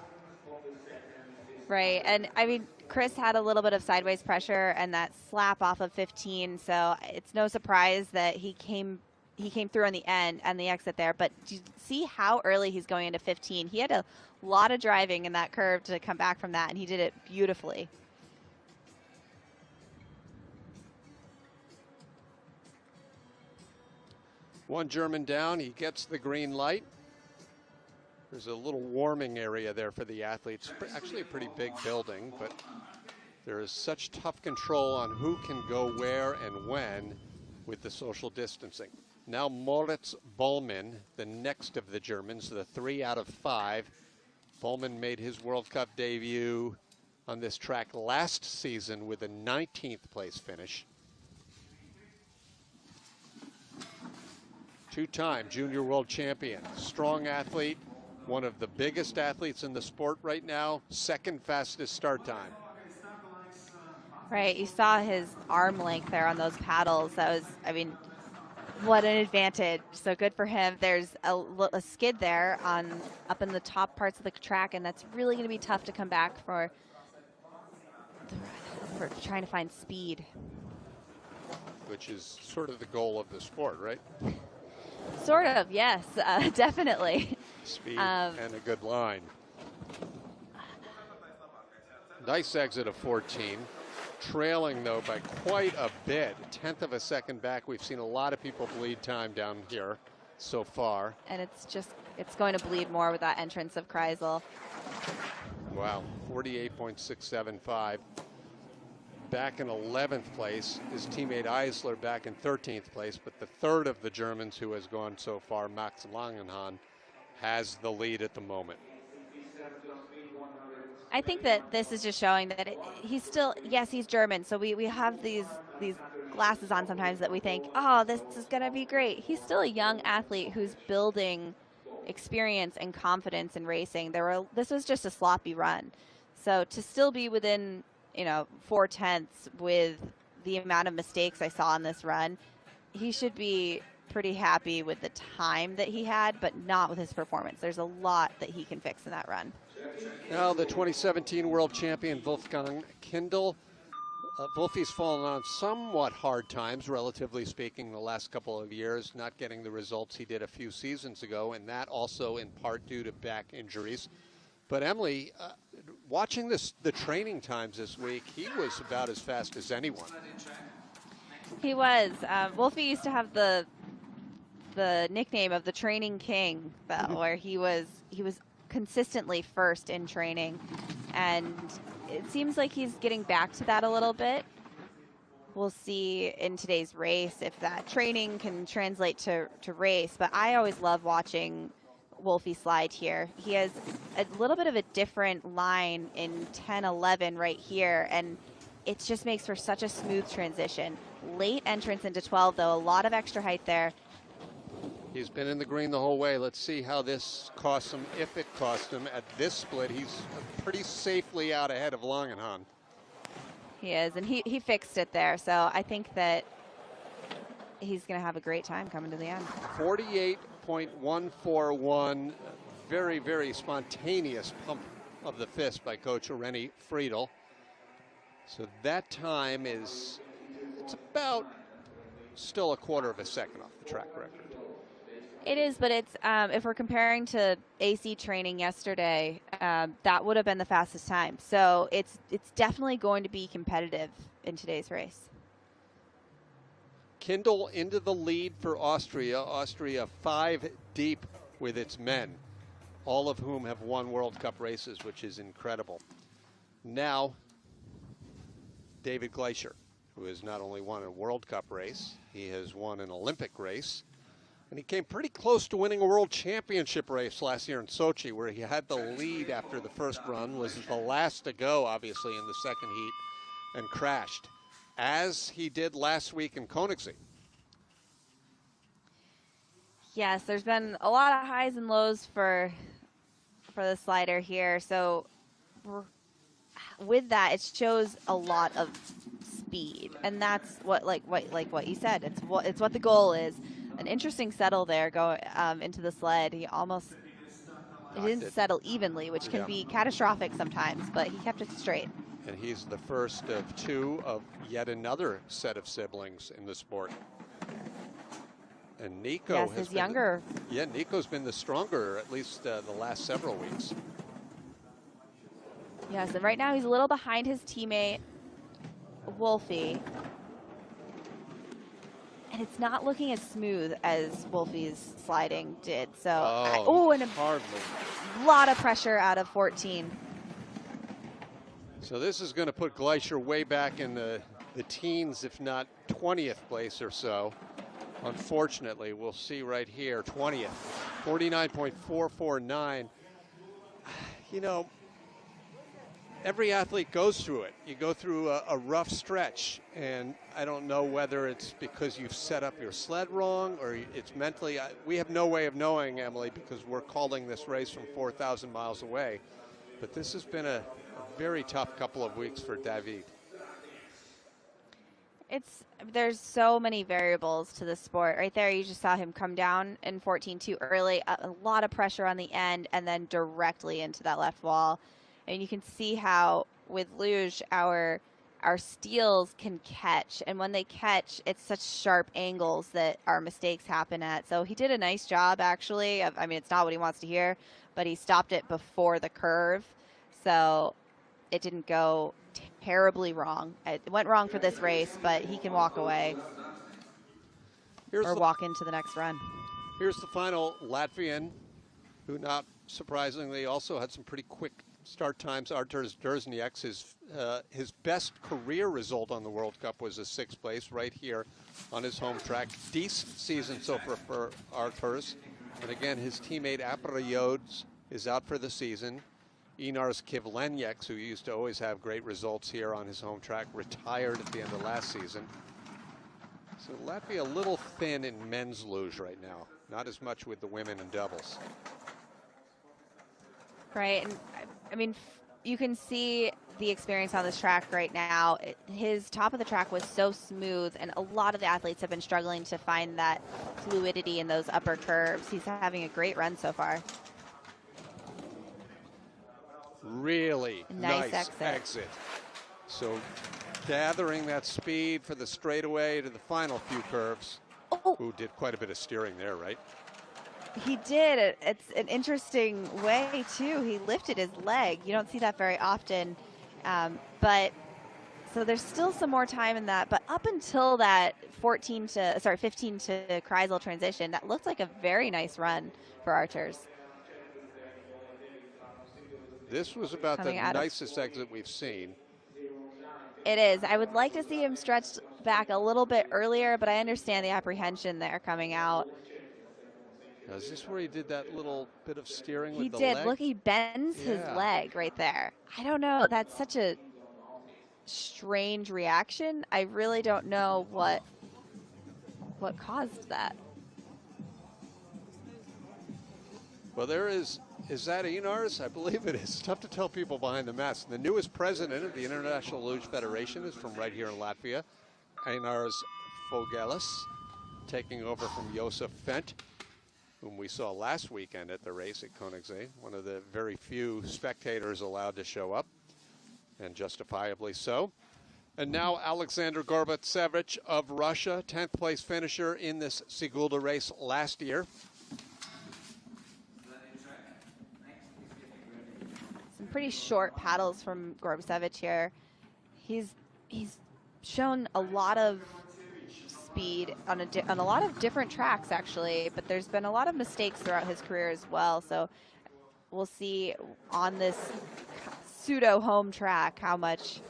Right, and I mean, Chris had a little bit of sideways pressure and that slap off of 15, so it's no surprise that he came through on the end and the exit there. But do you see how early he's going into 15? He had a lot of driving in that curve to come back from that, and he did it beautifully. One German down, he gets the green light. There's a little warming area there for the athletes. Actually a pretty big building, but there is such tough control on who can go where and when with the social distancing. Now Moritz Bollmann, the next of the Germans, the 3 out of 5. Bollmann made his World Cup debut on this track last season with a 19th place finish. Two-time junior world champion, strong athlete, one of the biggest athletes in the sport right now, second fastest start time. Right, you saw his arm length there on those paddles. That was, I mean, what an advantage. So good for him. There's a skid there up in the top parts of the track, and that's really going to be tough to come back for trying to find speed. Which is sort of the goal of the sport, right? Sort of, yes, definitely. Speed and a good line. Nice exit of 14. Trailing, though, by quite a bit. 1/10 of a second back. We've seen a lot of people bleed time down here so far. And it's going to bleed more with that entrance of Kreisel. Wow, 48.675. Back in 11th place. His teammate Eisler back in 13th place, but the third of the Germans who has gone so far, Max Langenhahn, has the lead at the moment. I think that this is just showing that he's still, yes, he's German, so we have these glasses on sometimes that we think, oh, this is going to be great. He's still a young athlete who's building experience and confidence in racing. This was just a sloppy run. So to still be within, 4/10 with the amount of mistakes I saw in this run, he should be pretty happy with the time that he had, but not with his performance. There's a lot that he can fix in that run. Now the 2017 world champion Wolfgang Kindl. Wolfie's fallen on somewhat hard times, relatively speaking, the last couple of years, not getting the results he did a few seasons ago, and that also in part due to back injuries. But Emily, watching the training times this week, he was about as fast as anyone. He was. Wolfie used to have the nickname of the training king, though, where he was consistently first in training, and it seems like he's getting back to that a little bit. We'll see in today's race if that training can translate to race, but I always love watching Wolfie slide here. He has a little bit of a different line in 10-11 right here, and it just makes for such a smooth transition. Late entrance into 12, though, a lot of extra height there. He's been in the green the whole way. Let's see how this costs him, if it costs him. At this split, he's pretty safely out ahead of Langenhahn. He is, and he fixed it there, so I think that he's going to have a great time coming to the end. 48.141, very, very spontaneous pump of the fist by Coach Rennie Friedel. So that time it's about still a quarter of a second off the track record. It is, but it's if we're comparing to AC training yesterday, that would have been the fastest time. So it's definitely going to be competitive in today's race. Kindl into the lead for Austria. Austria 5 deep with its men, all of whom have won World Cup races, which is incredible. Now, David Gleicher, who has not only won a World Cup race, he has won an Olympic race. And he came pretty close to winning a world championship race last year in Sochi, where he had the lead after the first run, was the last to go, obviously, in the second heat. and crashed, as he did last week in Koenigsegg. Yes, there's been a lot of highs and lows for the slider here. So with that, it shows a lot of speed, and that's what you said. It's what the goal is. An interesting settle there going into the sled. It didn't settle evenly, which can be catastrophic sometimes, but he kept it straight. And he's the first of two of yet another set of siblings in the sport. And Nico his younger. Nico's been the stronger, at least the last several weeks. Yes, and right now he's a little behind his teammate, Wolfie. And it's not looking as smooth as Wolfie's sliding did. So, and a lot of pressure out of 14. So this is going to put Glacier way back in the teens, if not 20th place or so. Unfortunately, we'll see right here, 20th, 49.449. You know, every athlete goes through it. You go through a rough stretch, and I don't know whether it's because you've set up your sled wrong or it's mentally. We have no way of knowing, Emily, because we're calling this race from 4,000 miles away. But this has been a very tough couple of weeks for David. There's so many variables to the sport. Right there, you just saw him come down in 14 too early, a lot of pressure on the end, and then directly into that left wall. And you can see how with Luge, our steels can catch, and when they catch, it's such sharp angles that our mistakes happen at. So he did a nice job, actually. I mean, it's not what he wants to hear, but he stopped it before the curve, so it didn't go terribly wrong. It went wrong for this race, but he can walk away or walk into the next run. Here's the final Latvian, who not surprisingly also had some pretty quick start times. Arturs Durznieks, his best career result on the World Cup was a 6th place right here on his home track. Decent season so far for Arturs. And again, his teammate Aprayods is out for the season. Inars Kivlenieks, who used to always have great results here on his home track, retired at the end of last season. So Latvia a little thin in men's luge right now. Not as much with the women and doubles. Right, and I mean, you can see the experience on this track right now. His top of the track was so smooth, and a lot of the athletes have been struggling to find that fluidity in those upper curves. He's having a great run so far. Really nice exit. So gathering that speed for the straightaway to the final few curves. Who did quite a bit of steering there, right? He did. It's an interesting way, too. He lifted his leg. You don't see that very often. But so there's still some more time in that. But up until that 15 to Kreisel transition, that looked like a very nice run for Arturs. This was about the nicest exit we've seen. It is. I would like to see him stretched back a little bit earlier, but I understand the apprehension there coming out. Now, is this where he did that little bit of steering with the leg? He did. Look, he bends his leg right there. I don't know. That's such a strange reaction. I really don't know what caused that. Well, there is that Inars? I believe it is. It's tough to tell people behind the mask. The newest president of the International Luge Federation is from right here in Latvia, Einars Fogelis, taking over from Josef Fent, whom we saw last weekend at the race at Koenigsegg, one of the very few spectators allowed to show up, and justifiably so. And now Alexander Gorbatsevich of Russia, 10th place finisher in this Sigulda race last year. Some pretty short paddles from Gorbatsevich here. He's shown a lot of speed on a lot of different tracks, actually, but there's been a lot of mistakes throughout his career as well. So we'll see on this pseudo home track how much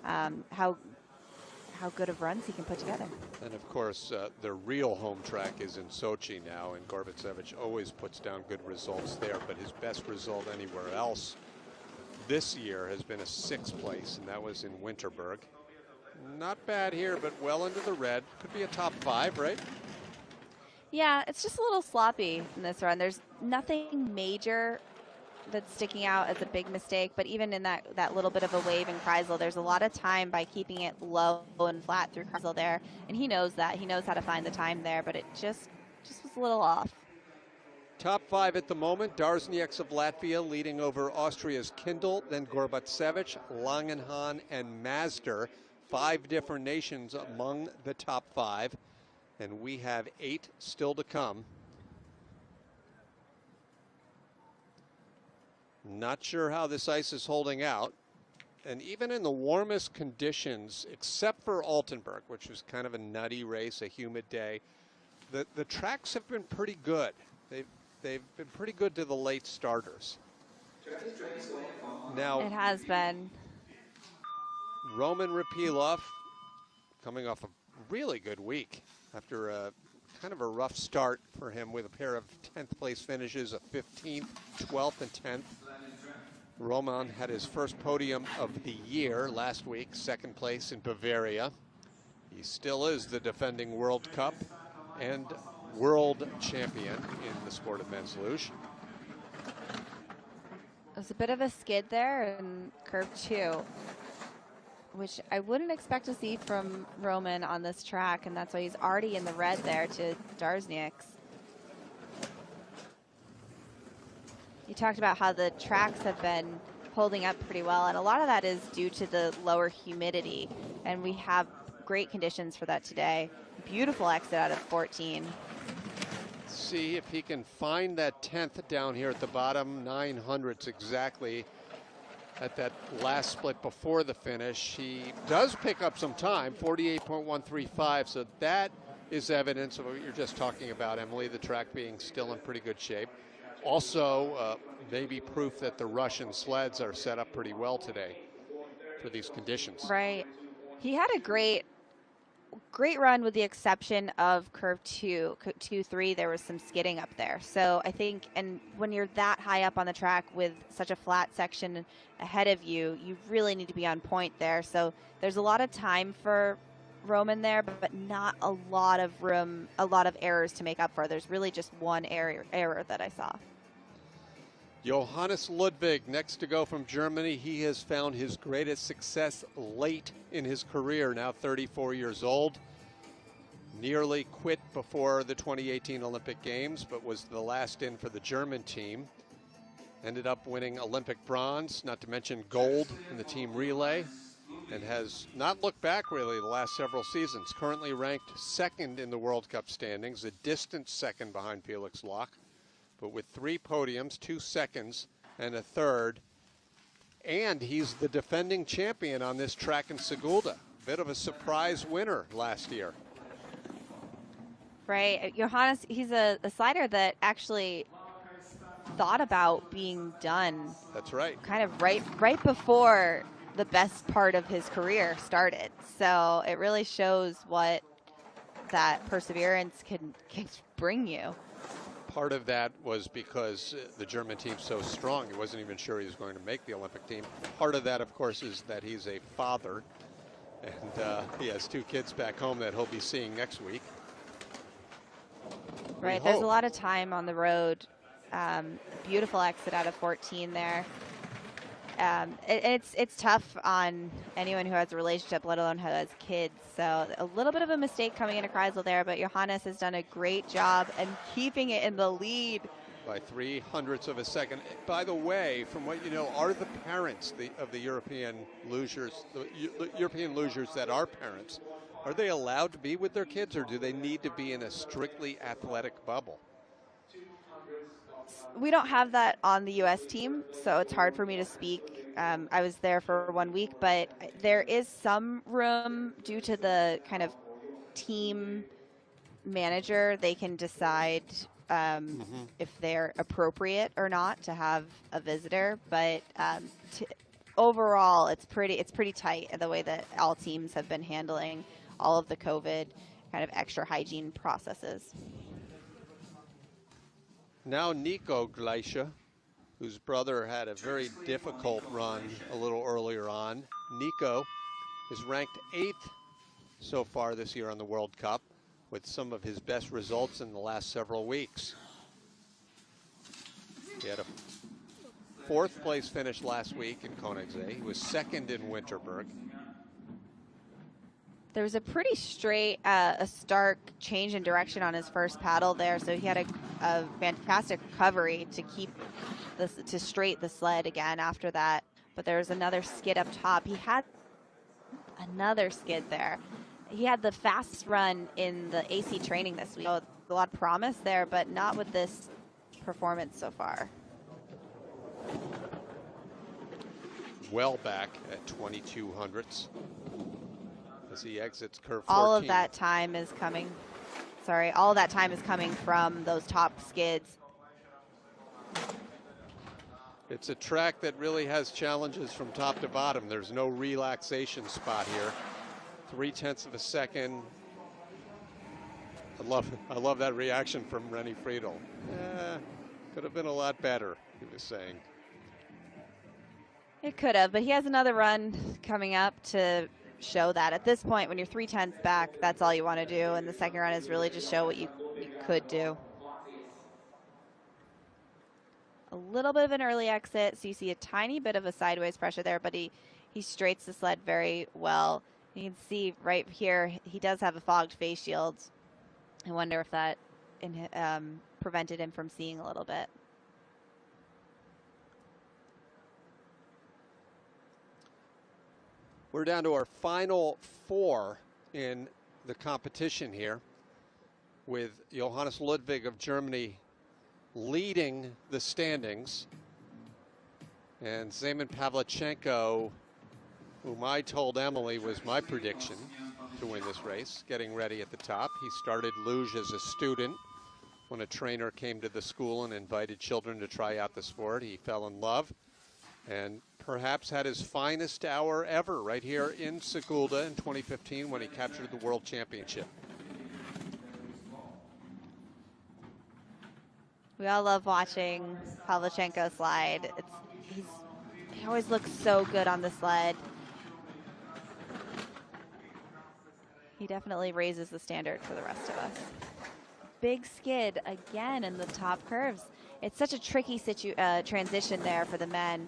how good of runs he can put together. And of course, the real home track is in Sochi now, and Gorbatsevich always puts down good results there, but his best result anywhere else this year has been a 6th place, and that was in Winterberg. Not bad here, but well into the red. Could be a top 5, right? Yeah, it's just a little sloppy in this run. There's nothing major that's sticking out as a big mistake, but even in that little bit of a wave in Kreisel, there's a lot of time by keeping it low and flat through Kreisel there, and he knows that. He knows how to find the time there, but it just was a little off. Top 5 at the moment. Darznieks of Latvia leading over Austria's Kindle, then Gorbatsevich, Langenhahn, and Mazder. 5 different nations among the top 5, and we have 8 still to come. Not sure how this ice is holding out. And even in the warmest conditions, except for Altenburg, which was kind of a nutty race, a humid day, the tracks have been pretty good. They've been pretty good to the late starters. Now, it has been. Roman Rapilov coming off a really good week after a kind of a rough start for him with a pair of 10th place finishes, a 15th, 12th, and 10th. Roman had his first podium of the year last week, 2nd place in Bavaria. He still is the defending World Cup and world champion in the sport of men's luge. It was a bit of a skid there in curve 2, which I wouldn't expect to see from Roman on this track, and that's why he's already in the red there to Darznieks. You talked about how the tracks have been holding up pretty well, and a lot of that is due to the lower humidity, and we have great conditions for that today. Beautiful exit out of 14. See if he can find that 10th down here at the bottom, 900ths exactly at that last split before the finish. He does pick up some time, 48.135, so that is evidence of what you're just talking about, Emily, the track being still in pretty good shape. Also, maybe proof that the Russian sleds are set up pretty well today for these conditions. Right. He had a great run with the exception of curve 2, 3, there was some skidding up there. So I think, and when you're that high up on the track with such a flat section ahead of you, you really need to be on point there. So there's a lot of time for Roman there, but not a lot of room, a lot of errors to make up for. There's really just one error that I saw. Johannes Ludwig, next to go from Germany. He has found his greatest success late in his career, now 34 years old. Nearly quit before the 2018 Olympic Games, but was the last in for the German team. Ended up winning Olympic bronze, not to mention gold in the team relay, and has not looked back really the last several seasons. Currently ranked 2nd in the World Cup standings, a distant 2nd behind Felix Lach. But with 3 podiums, 2 seconds, and a 3rd. And he's the defending champion on this track in Sigulda. Bit of a surprise winner last year. Right. Johannes, he's a slider that actually thought about being done. That's right. Kind of right before the best part of his career started. So it really shows what that perseverance can bring you. Part of that was because the German team's so strong, he wasn't even sure he was going to make the Olympic team. Part of that, of course, is that he's a father, and he has 2 kids back home that he'll be seeing next week. Right, there's a lot of time on the road. Beautiful exit out of 14 there. It's tough on anyone who has a relationship, let alone who has kids. So a little bit of a mistake coming into Kreisel there, but Johannes has done a great job and keeping it in the lead. By 300ths of a second. By the way, from what you know, are the parents of the European lugers, the European lugers that are parents, are they allowed to be with their kids, or do they need to be in a strictly athletic bubble? We don't have that on the U.S. team, so it's hard for me to speak. I was there for 1 week, but there is some room due to the kind of team manager. They can decide if they're appropriate or not to have a visitor. But overall, it's pretty tight the way that all teams have been handling all of the COVID kind of extra hygiene processes. Now Nico Gleische, whose brother had a very difficult run a little earlier on. Nico is ranked 8th so far this year on the World Cup, with some of his best results in the last several weeks. He had a 4th place finish last week in Koenigsegg. He was 2nd in Winterberg. There was a pretty straight, a stark change in direction on his first paddle there, so he had a fantastic recovery to keep this, to straight the sled again after that. But there was another skid up top. He had another skid there. He had the fastest run in the AC training this week. So a lot of promise there, but not with this performance so far. Well back at 22 hundredths as he exits curve 14. All of that time is coming, all of that time is coming from those top skids. It's a track that really has challenges from top to bottom. There's no relaxation spot here. 0.3 of a second. I love that reaction from Rennie Friedel. Could have been a lot better, he was saying. It could have, but he has another run coming up to show that. At this point, when you're 0.3 back, that's all you want to do, and the second run is really just show what you could do. A little bit of an early exit, so you see a tiny bit of a sideways pressure there, but he straights the sled very well. You can see right here, he does have a fogged face shield. I wonder if that prevented him from seeing a little bit. We're down to our final 4 in the competition here, with Johannes Ludwig of Germany leading the standings, and Zeman Pavlichenko, whom I told Emily was my prediction to win this race, getting ready at the top. He started Luge as a student. When a trainer came to the school and invited children to try out the sport, he fell in love and perhaps had his finest hour ever right here in Sigulda in 2015 when he captured the World Championship. We all love watching Pavlichenko slide. He always looks so good on the sled. He definitely raises the standard for the rest of us. Big skid again in the top curves. It's such a tricky transition there for the men.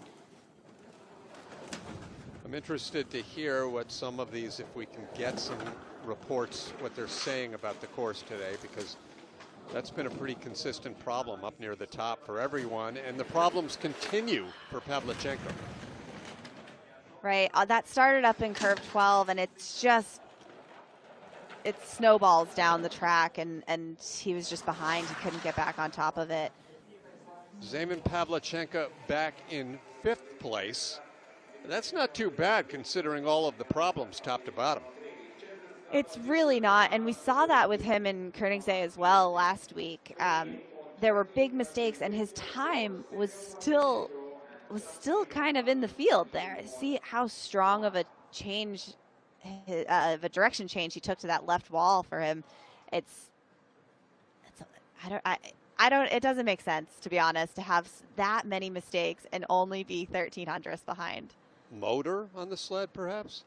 I'm interested to hear what some of these, if we can get some reports, what they're saying about the course today, because that's been a pretty consistent problem up near the top for everyone, and the problems continue for Pavlichenko. Right, that started up in curve 12, and it's just, it snowballs down the track, and he was just behind. He couldn't get back on top of it. Zeman Pavlichenko back in 5th place. That's not too bad considering all of the problems top to bottom. It's really not, and we saw that with him in Koenigsegg as well last week. There were big mistakes, and his time was still kind of in the field there. See how strong of a change, of a direction change he took to that left wall for him. It doesn't make sense, to be honest, to have that many mistakes and only be 1,300ths behind. Motor on the sled, perhaps?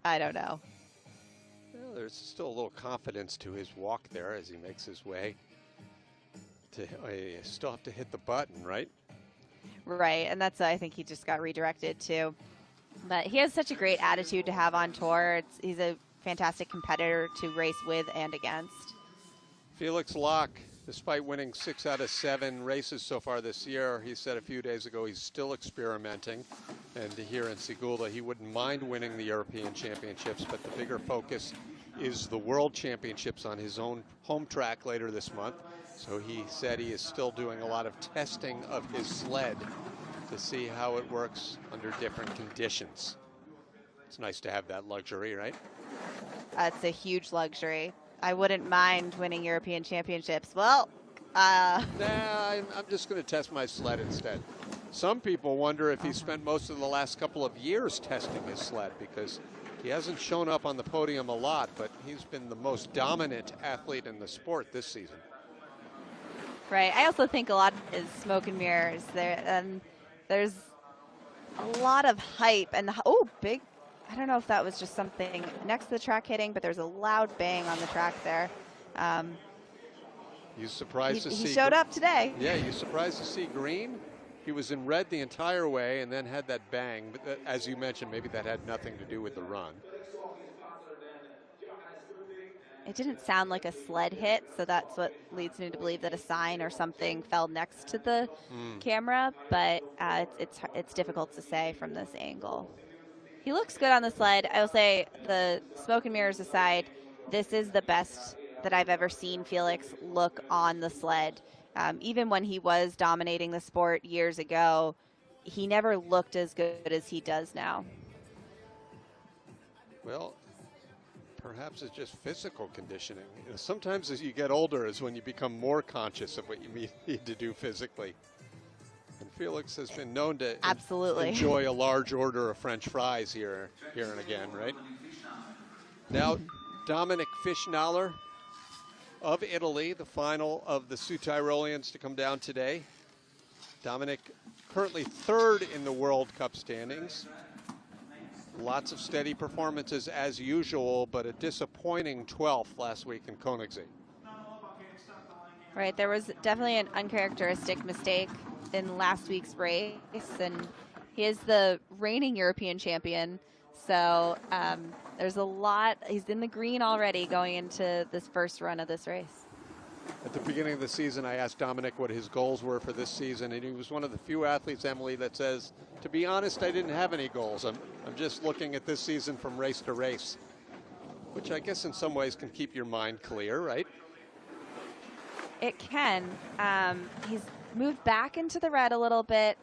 I don't know. Well, there's still a little confidence to his walk there as he makes his way. You still have to hit the button, right? Right, and that's, I think he just got redirected too. But he has such a great attitude to have on tour. He's a fantastic competitor to race with and against. Felix Locke, despite winning 6 out of 7 races so far this year, he said a few days ago he's still experimenting. And here in Sigulda, he wouldn't mind winning the European Championships, but the bigger focus is the World Championships on his own home track later this month. So he said he is still doing a lot of testing of his sled to see how it works under different conditions. It's nice to have that luxury, right? It's a huge luxury. I wouldn't mind winning European Championships. Well, I'm just going to test my sled instead. Some people wonder if he spent most of the last couple of years testing his sled, because he hasn't shown up on the podium a lot, but he's been the most dominant athlete in the sport this season. Right. I also think a lot is smoke and mirrors. There's a lot of hype and oh, big. I don't know if that was just something next to the track hitting, but there's a loud bang on the track there. You surprised to see? He showed up today. Yeah, you surprised to see green? He was in red the entire way and then had that bang. But as you mentioned, maybe that had nothing to do with the run. It didn't sound like a sled hit, so that's what leads me to believe that a sign or something fell next to the camera, but it's difficult to say from this angle. He looks good on the sled. I will say, the smoke and mirrors aside, this is the best that I've ever seen Felix look on the sled. Even when he was dominating the sport years ago, he never looked as good as he does now. Well, perhaps it's just physical conditioning. You know, sometimes as you get older is when you become more conscious of what you need to do physically. And Felix has been known to absolutely enjoy a large order of French fries here and again, right? Now, Dominic Fischnaller of Italy, the final of the Südtirolians to come down today. Dominic currently third in the World Cup standings. Lots of steady performances as usual, but a disappointing 12th last week in Königssee. Right, there was definitely an uncharacteristic mistake in last week's race, and he is the reigning European champion, so there's a lot. He's in the green already going into this first run of this race. At the beginning of the season, I asked Dominic what his goals were for this season, and he was one of the few athletes, Emily, that says, to be honest, I didn't have any goals. I'm just looking at this season from race to race, which I guess in some ways can keep your mind clear, right? It can. He's moved back into the red a little bit,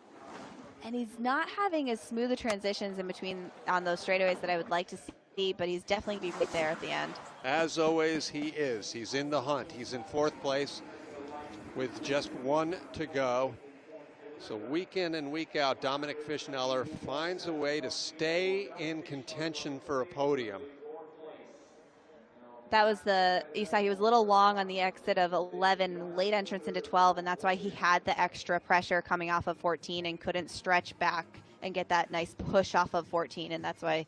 and he's not having as smooth the transitions in between on those straightaways that I would like to see, but he's definitely right there at the end. As always, he is. He's in the hunt. He's in fourth place with just one to go. So week in and week out, Dominic Fischnaller finds a way to stay in contention for a podium. That was you saw he was a little long on the exit of 11, late entrance into 12, and that's why he had the extra pressure coming off of 14 and couldn't stretch back and get that nice push off of 14, and that's why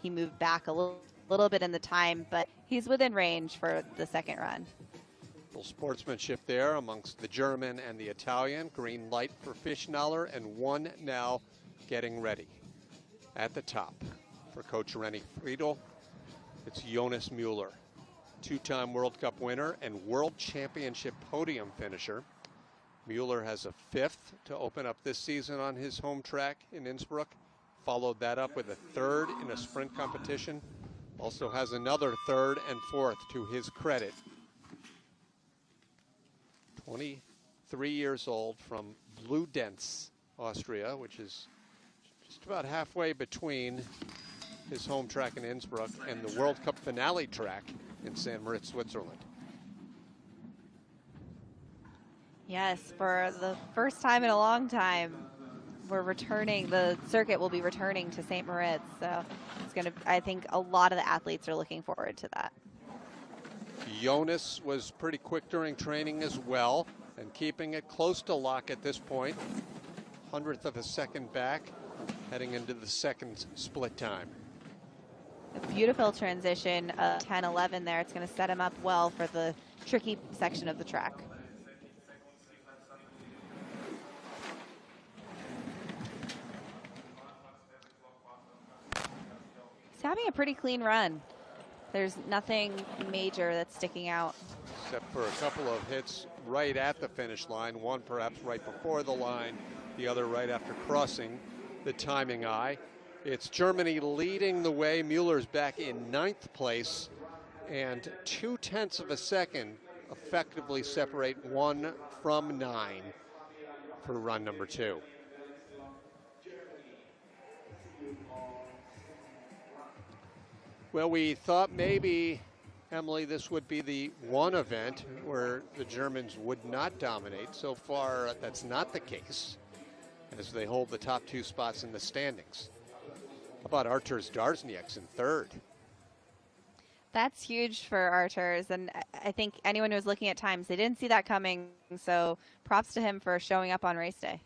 he moved back a little bit in the time, but he's within range for the second run. Little sportsmanship there amongst the German and the Italian. Green light for Fischnaller, and one now getting ready. At the top for Coach Rennie Friedel, it's Jonas Müller, two-time World Cup winner and World Championship podium finisher. Müller has a fifth to open up this season on his home track in Innsbruck. Followed that up with a third in a sprint competition. Also has another third and fourth to his credit. 23 years old from Bludenz, Austria, which is just about halfway between his home track in Innsbruck and the World Cup finale track in St. Moritz, Switzerland. Yes, for the first time in a long time, we're returning. The circuit will be returning to St. Moritz, so it's going to. I think a lot of the athletes are looking forward to that. Jonas was pretty quick during training as well, and keeping it close to lock at this point. 100th of a second back, heading into the second split time. A beautiful transition, 10-11 there. It's going to set him up well for the tricky section of the track. He's having a pretty clean run. There's nothing major that's sticking out. Except for a couple of hits right at the finish line, one perhaps right before the line, the other right after crossing the timing eye. It's Germany leading the way. Mueller's back in ninth place, and 0.2 of a second effectively separate 1 from 9 for run number 2. Well, we thought maybe, Emily, this would be the one event where the Germans would not dominate. So far, that's not the case, as they hold the top 2 spots in the standings. How about Arturs Darznieks in third? That's huge for Arturs, and I think anyone who was looking at times, they didn't see that coming, so props to him for showing up on race day.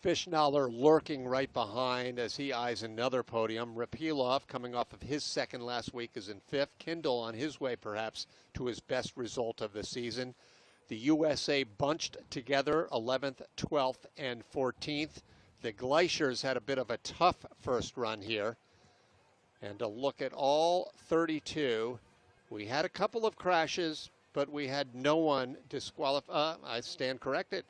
Fischnaller lurking right behind as he eyes another podium. Rapilov, coming off of his second last week, is in fifth. Kindle on his way perhaps to his best result of the season. The USA bunched together 11th, 12th, and 14th. The Glaciers had a bit of a tough first run here. And to look at all 32, we had a couple of crashes, but we had no one disqualified. I stand corrected.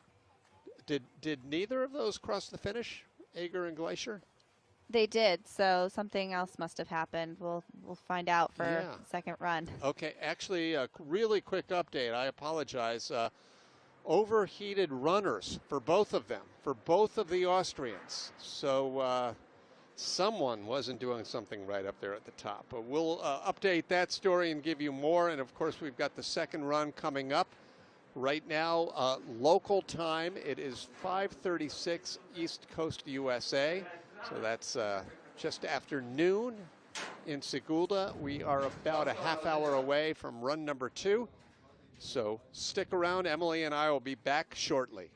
Did neither of those cross the finish, Ager and Glacier? They did, so something else must have happened. We'll find out for second run. Okay, actually, a really quick update. I apologize. Overheated runners for both of them, for both of the Austrians. So someone wasn't doing something right up there at the top. But we'll update that story and give you more. And, of course, we've got the second run coming up. Right now, local time, it is 5:36 East Coast USA. So that's just after noon in Sigulda. We are about a half hour away from run number 2. So stick around. Emily and I will be back shortly.